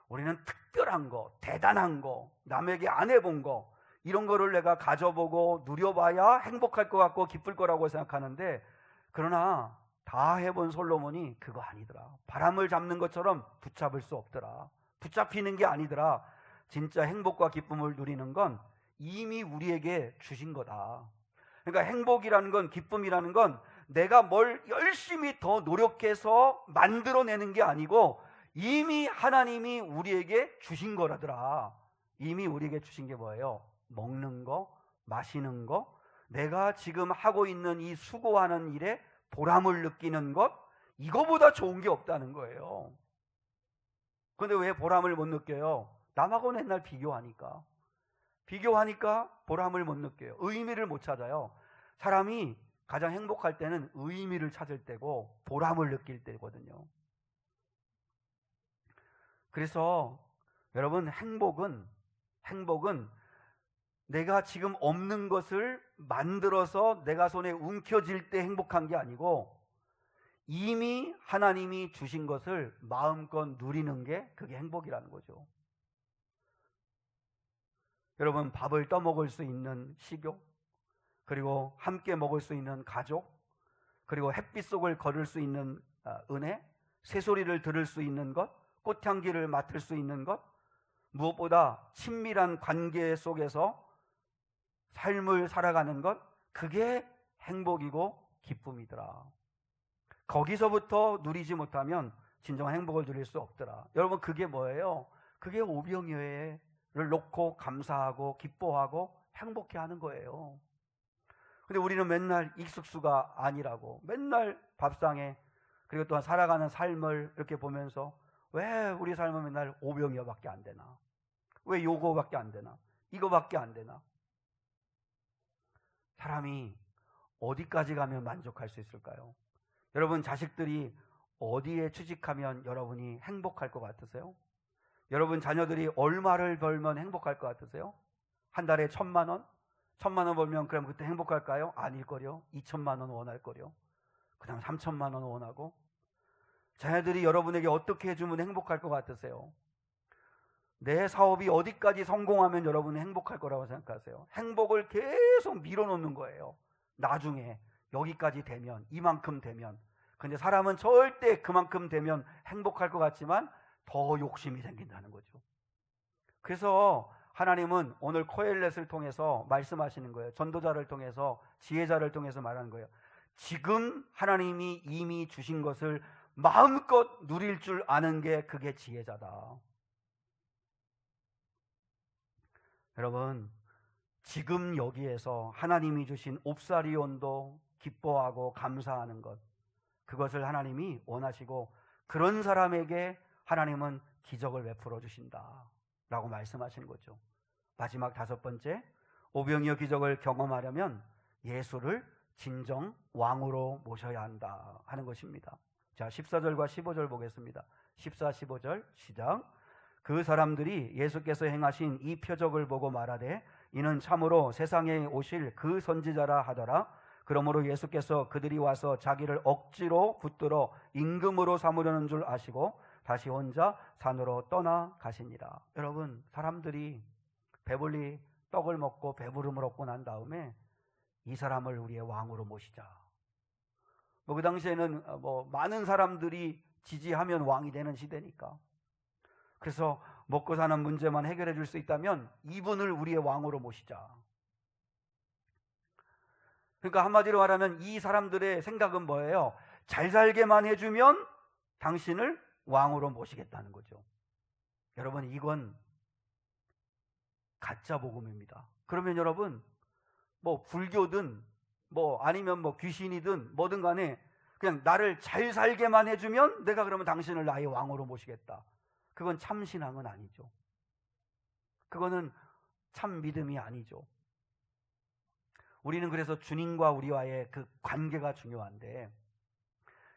우리는 특별한 거, 대단한 거, 남에게 안 해본 거, 이런 거를 내가 가져보고 누려봐야 행복할 것 같고 기쁠 거라고 생각하는데, 그러나 다 해본 솔로몬이 그거 아니더라. 바람을 잡는 것처럼 붙잡을 수 없더라. 붙잡히는 게 아니더라. 진짜 행복과 기쁨을 누리는 건 이미 우리에게 주신 거다. 그러니까 행복이라는 건, 기쁨이라는 건 내가 뭘 열심히 더 노력해서 만들어내는 게 아니고 이미 하나님이 우리에게 주신 거라더라. 이미 우리에게 주신 게 뭐예요? 먹는 거, 마시는 거, 내가 지금 하고 있는 이 수고하는 일에 보람을 느끼는 것, 이거보다 좋은 게 없다는 거예요. 근데 왜 보람을 못 느껴요? 남하고는 맨날 비교하니까 보람을 못 느껴요. 의미를 못 찾아요. 사람이 가장 행복할 때는 의미를 찾을 때고 보람을 느낄 때거든요. 그래서 여러분, 행복은 내가 지금 없는 것을 만들어서 내가 손에 움켜쥘 때 행복한 게 아니고 이미 하나님이 주신 것을 마음껏 누리는 게, 그게 행복이라는 거죠. 여러분, 밥을 떠먹을 수 있는 식욕, 그리고 함께 먹을 수 있는 가족, 그리고 햇빛 속을 걸을 수 있는 은혜, 새소리를 들을 수 있는 것, 꽃향기를 맡을 수 있는 것, 무엇보다 친밀한 관계 속에서 삶을 살아가는 것, 그게 행복이고 기쁨이더라. 거기서부터 누리지 못하면 진정한 행복을 누릴 수 없더라. 여러분, 그게 뭐예요? 그게 오병이어를 놓고 감사하고 기뻐하고 행복해하는 거예요. 근데 우리는 맨날 익숙수가 아니라고, 맨날 밥상에, 그리고 또한 살아가는 삶을 이렇게 보면서 왜 우리 삶은 맨날 오병이어밖에 안 되나? 왜 요거밖에 안 되나? 이거밖에 안 되나? 사람이 어디까지 가면 만족할 수 있을까요? 여러분, 자식들이 어디에 취직하면 여러분이 행복할 것 같으세요? 여러분 자녀들이 얼마를 벌면 행복할 것 같으세요? 한 달에 1,000만 원? 1,000만 원 벌면 그럼 그때 행복할까요? 아닐걸요. 2,000만 원 원할걸요. 그 다음 3,000만 원 원하고. 자녀들이 여러분에게 어떻게 해주면 행복할 것 같으세요? 내 사업이 어디까지 성공하면 여러분이 행복할 거라고 생각하세요? 행복을 계속 밀어놓는 거예요. 나중에 여기까지 되면, 이만큼 되면. 근데 사람은 절대 그만큼 되면 행복할 것 같지만 더 욕심이 생긴다는 거죠. 그래서 하나님은 오늘 코엘렛을 통해서 말씀하시는 거예요. 전도자를 통해서, 지혜자를 통해서 말하는 거예요. 지금 하나님이 이미 주신 것을 마음껏 누릴 줄 아는 게, 그게 지혜자다. 여러분, 지금 여기에서 하나님이 주신 옵사리온도 기뻐하고 감사하는 것, 그것을 하나님이 원하시고 그런 사람에게 하나님은 기적을 베풀어 주신다 라고 말씀하시는 거죠. 마지막 5번째, 오병이어 기적을 경험하려면 예수를 진정 왕으로 모셔야 한다 하는 것입니다. 자, 14절과 15절 보겠습니다. 14, 15절 시작. 그 사람들이 예수께서 행하신 이 표적을 보고 말하되 이는 참으로 세상에 오실 그 선지자라 하더라. 그러므로 예수께서 그들이 와서 자기를 억지로 붙들어 임금으로 삼으려는 줄 아시고 다시 혼자 산으로 떠나 가시니라. 여러분, 사람들이 배불리 떡을 먹고 배부름을 얻고 난 다음에 이 사람을 우리의 왕으로 모시자. 그 당시에는 많은 사람들이 지지하면 왕이 되는 시대니까. 그래서 먹고 사는 문제만 해결해 줄 수 있다면 이분을 우리의 왕으로 모시자. 그러니까 한마디로 말하면 이 사람들의 생각은 뭐예요? 잘 살게만 해주면 당신을 왕으로 모시겠다는 거죠. 여러분, 이건 가짜 복음입니다. 그러면 여러분, 불교든 아니면 귀신이든 뭐든 간에 그냥 나를 잘 살게만 해주면 내가 그러면 당신을 나의 왕으로 모시겠다. 그건 참 신앙은 아니죠. 그거는 참 믿음이 아니죠. 우리는 그래서 주님과 우리와의 그 관계가 중요한데,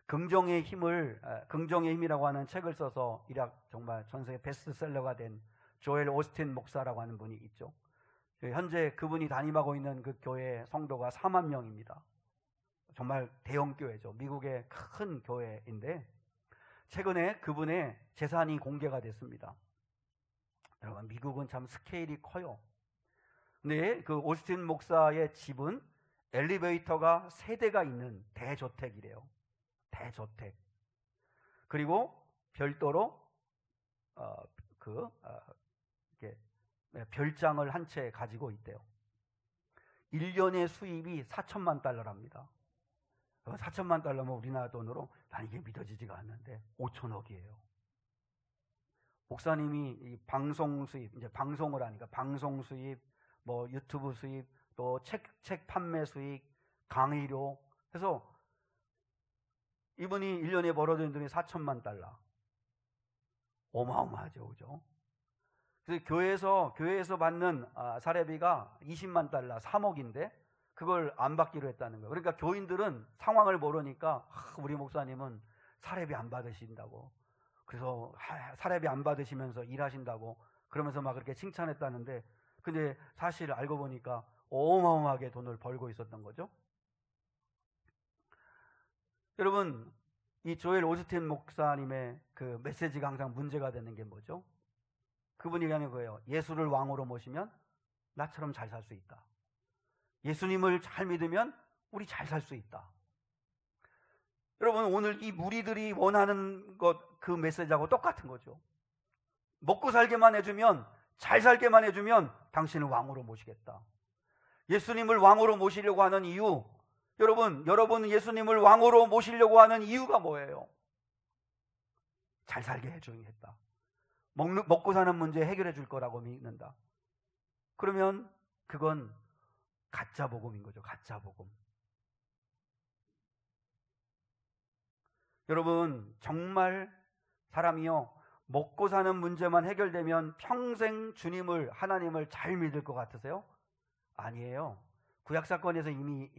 긍정의 힘이라고 하는 책을 써서 정말 전 세계 베스트셀러가 된 조엘 오스틴 목사라고 하는 분이 있죠. 현재 그분이 담임하고 있는 그 교회 성도가 4만 명입니다. 정말 대형 교회죠. 미국의 큰 교회인데, 최근에 그분의 재산이 공개가 됐습니다. 여러분, 미국은 참 스케일이 커요. 근데 그 오스틴 목사의 집은 엘리베이터가 3대가 있는 대저택이래요. 대저택. 그리고 별도로 이렇게 별장을 한 채 가지고 있대요. 1년의 수입이 4천만 달러랍니다. 4천만 달러면 우리나라 돈으로 난 이게 믿어지지가 않는데 5천억이에요. 목사님이 이 방송 수입, 이제 방송을 하니까 방송 수입, 뭐 유튜브 수입, 또 책 판매 수익, 강의료 해서 이분이 1년에 벌어들이는 돈이 4천만 달러. 어마어마하죠, 그죠? 그래서 교회에서 받는 사례비가 20만 달러, 3억인데 그걸 안 받기로 했다는 거예요. 그러니까 교인들은 상황을 모르니까 우리 목사님은 사례비 안 받으신다고, 그래서 사례비 안 받으시면서 일하신다고 그러면서 막 그렇게 칭찬했다는데, 근데 사실 알고 보니까 어마어마하게 돈을 벌고 있었던 거죠. 여러분, 이 조엘 오스틴 목사님의 그 메시지가 항상 문제가 되는 게 뭐죠? 그분이 얘기하는 거예요. 예수를 왕으로 모시면 나처럼 잘 살 수 있다. 예수님을 잘 믿으면 우리 잘 살 수 있다. 여러분, 오늘 이 무리들이 원하는 그 메시지하고 똑같은 거죠. 먹고 살게만 해주면, 잘 살게만 해주면 당신을 왕으로 모시겠다. 예수님을 왕으로 모시려고 하는 이유, 여러분 예수님을 왕으로 모시려고 하는 이유가 뭐예요? 잘 살게 해주겠다. 먹고 사는 문제 해결해 줄 거라고 믿는다. 그러면 그건 가짜 복음인 거죠. 가짜 복음. 여러분, 정말 사람이요, 먹고 사는 문제만 해결되면 평생 하나님을 잘 믿을 것 같으세요? 아니에요. 구약 사건에서 이미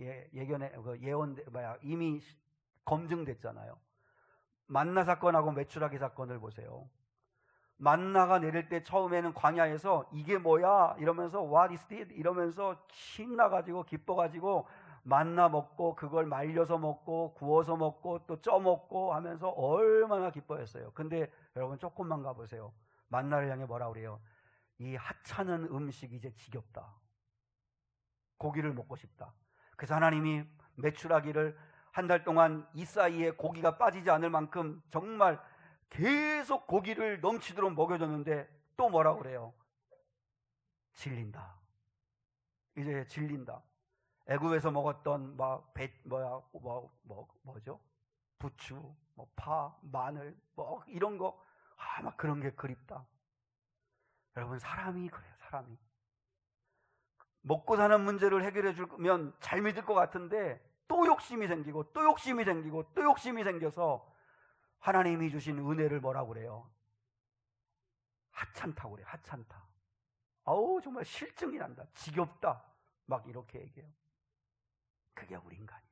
이미 검증됐잖아요. 만나 사건하고 메추라기 사건을 보세요. 만나가 내릴 때 처음에는 광야에서 이게 뭐야 이러면서 What is this? 이러면서 신나가지고 기뻐가지고 만나 먹고 그걸 말려서 먹고 구워서 먹고 또 쪄 먹고 하면서 얼마나 기뻐했어요. 근데 여러분, 조금만 가보세요. 만나를 향해 뭐라 그래요? 이 하찮은 음식 이제 지겹다. 고기를 먹고 싶다. 그래서 하나님이 메추라기를 한 달 동안 이 사이에 고기가 빠지지 않을 만큼 정말 계속 고기를 넘치도록 먹여줬는데 또 뭐라 그래요? 질린다. 이제 질린다. 애굽에서 먹었던 뭐죠? 부추, 파, 마늘, 이런 거, 막 그런 게 그립다. 여러분, 사람이 그래요. 사람이 먹고 사는 문제를 해결해 주면 잘 믿을 것 같은데 또 욕심이 생기고 또 욕심이 생기고 또 욕심이 생겨서 하나님이 주신 은혜를 뭐라고 그래요? 하찮다고 그래요. 하찮다. 아우, 정말 실증이 난다. 지겹다. 막 이렇게 얘기해요. 그게 우리 인간이에요.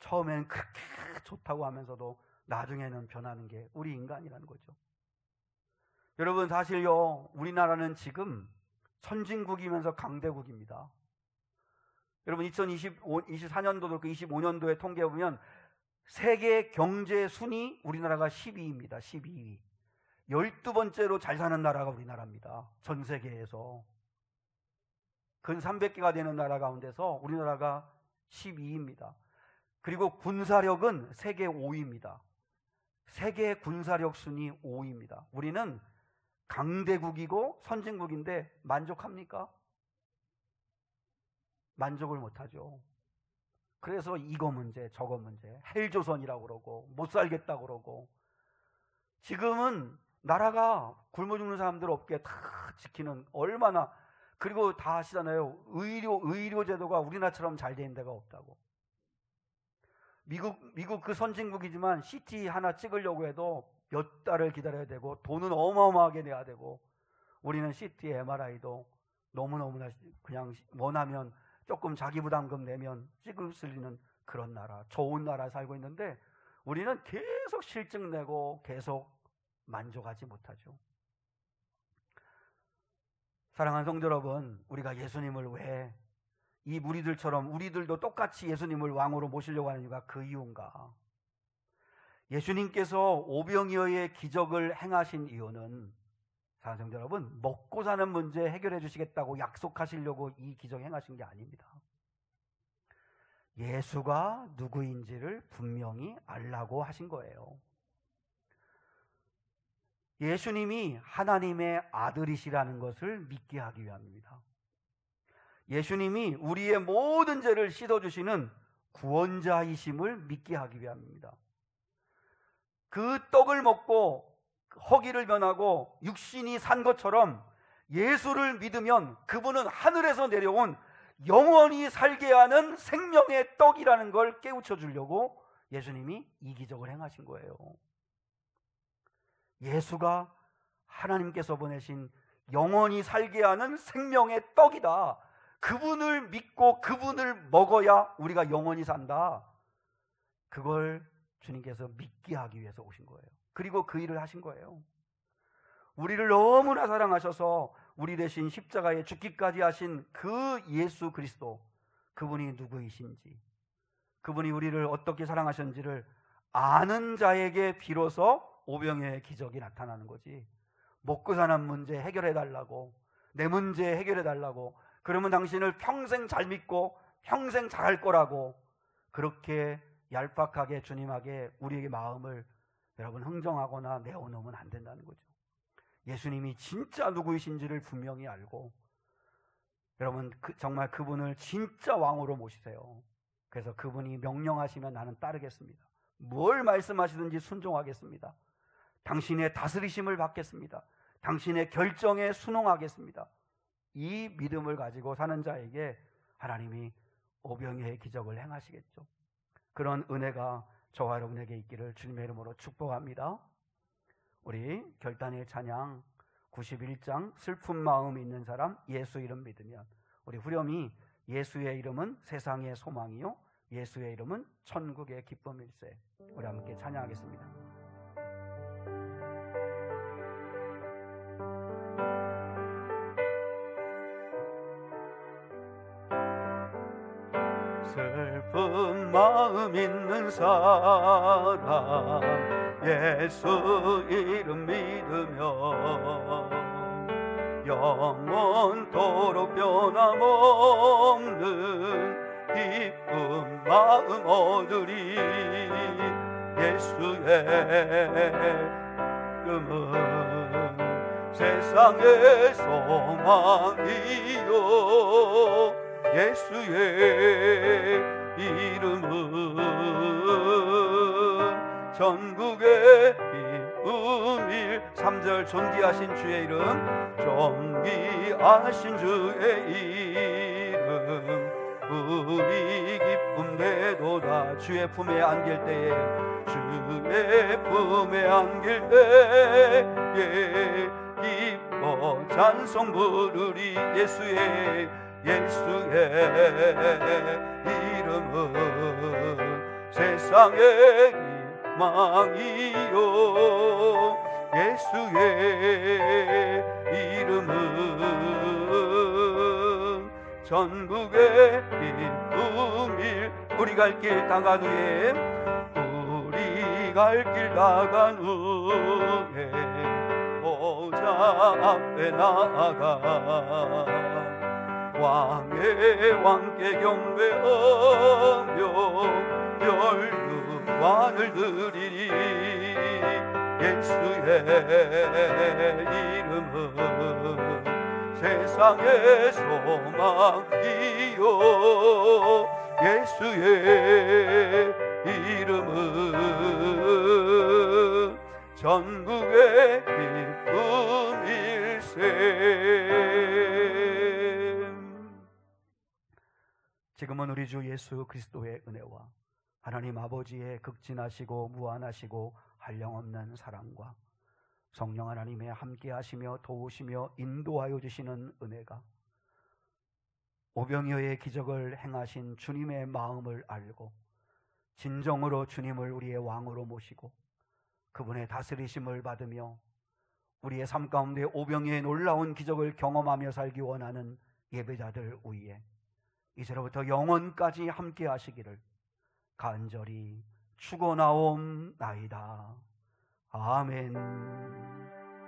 처음에는 그렇게 좋다고 하면서도 나중에는 변하는 게 우리 인간이라는 거죠. 여러분, 사실요, 우리나라는 지금 선진국이면서 강대국입니다. 여러분, 2024년도도 그렇고 25년도에 통계해 보면 세계 경제 순위 우리나라가 12위입니다. 12위. 12번째로 잘 사는 나라가 우리나라입니다. 전 세계에서. 근 300개가 되는 나라 가운데서 우리나라가 12위입니다. 그리고 군사력은 세계 5위입니다. 세계 군사력 순위 5위입니다. 우리는 강대국이고 선진국인데 만족합니까? 만족을 못하죠. 그래서 이거 문제 저거 문제 헬조선이라고 그러고 못 살겠다고 그러고, 지금은 나라가 굶어 죽는 사람들 없게 다 지키는, 얼마나, 그리고 다 아시잖아요. 의료 제도가 우리나라처럼 잘 된 데가 없다고. 미국 그 선진국이지만 CT 하나 찍으려고 해도 몇 달을 기다려야 되고 돈은 어마어마하게 내야 되고, 우리는 CT, MRI도 너무너무나 그냥 원하면 조금 자기 부담금 내면 찌그러지는 그런 나라, 좋은 나라에 살고 있는데 우리는 계속 실증 내고 계속 만족하지 못하죠. 사랑하는 성도 여러분, 우리가 예수님을 왜 이 무리들처럼 우리들도 똑같이 예수님을 왕으로 모시려고 하는 이유가 그 이유인가? 예수님께서 오병이어의 기적을 행하신 이유는, 사랑하는 성도 여러분, 먹고 사는 문제 해결해 주시겠다고 약속하시려고 이 기적 행하신 게 아닙니다. 예수가 누구인지를 분명히 알라고 하신 거예요. 예수님이 하나님의 아들이시라는 것을 믿게 하기 위함입니다. 예수님이 우리의 모든 죄를 씻어주시는 구원자이심을 믿게 하기 위함입니다. 그 떡을 먹고 허기를 변하고 육신이 산 것처럼 예수를 믿으면 그분은 하늘에서 내려온 영원히 살게 하는 생명의 떡이라는 걸 깨우쳐 주려고 예수님이 이 기적을 행하신 거예요. 예수가 하나님께서 보내신 영원히 살게 하는 생명의 떡이다. 그분을 믿고 그분을 먹어야 우리가 영원히 산다. 그걸 주님께서 믿게 하기 위해서 오신 거예요. 그리고 그 일을 하신 거예요. 우리를 너무나 사랑하셔서 우리 대신 십자가에 죽기까지 하신 그 예수 그리스도, 그분이 누구이신지, 그분이 우리를 어떻게 사랑하셨는지를 아는 자에게 비로소 오병이어의 기적이 나타나는 거지. 먹고 사는 문제 해결해 달라고, 내 문제 해결해 달라고, 그러면 당신을 평생 잘 믿고 평생 잘할 거라고 그렇게 얄팍하게 주님에게 우리에게 마음을 여러분 흥정하거나 내어놓으면 안 된다는 거죠. 예수님이 진짜 누구이신지를 분명히 알고 여러분 정말 그분을 진짜 왕으로 모시세요. 그래서 그분이 명령하시면 나는 따르겠습니다. 뭘 말씀하시든지 순종하겠습니다. 당신의 다스리심을 받겠습니다. 당신의 결정에 순응하겠습니다. 이 믿음을 가지고 사는 자에게 하나님이 오병이어의 기적을 행하시겠죠. 그런 은혜가 저와 여러분에게 있기를 주님의 이름으로 축복합니다. 우리 결단의 찬양 91장 슬픈 마음이 있는 사람 예수 이름 믿으면, 우리 후렴이 예수의 이름은 세상의 소망이요 예수의 이름은 천국의 기쁨일세, 우리 함께 찬양하겠습니다. 슬픈 마음 있는 사람 예수 이름 믿으면 영원토록 변함없는 기쁜 마음 얻으리. 예수의 이름은 세상의 소망이요 예수의 이름은 전국의 기쁨일. 3절 존귀하신 주의 이름, 존귀하신 주의 이름 우리 기쁨 되도다. 주의 품에 안길 때에, 주의 품에 안길 때에 기뻐 찬송 부르리. 예수의 이름은 세상의 희망이요 예수의 이름은 전국의 기쁨일. 우리 갈 길 다간 후에, 우리 갈 길 다간 후에 보좌 앞에 나아가 왕의 왕께 경배하며 혈육관을 드리리. 예수의 이름은 세상의 소망이요 예수의 이름은 전국의 기쁨일세. 지금은 우리 주 예수 그리스도의 은혜와 하나님 아버지의 극진하시고 무한하시고 한량없는 사랑과 성령 하나님의 함께 하시며 도우시며 인도하여 주시는 은혜가 오병이어의 기적을 행하신 주님의 마음을 알고 진정으로 주님을 우리의 왕으로 모시고 그분의 다스리심을 받으며 우리의 삶 가운데 오병이어의 놀라운 기적을 경험하며 살기 원하는 예배자들 위에 이제로부터 영원까지 함께 하시기를 간절히 축원하옵나이다. 아멘.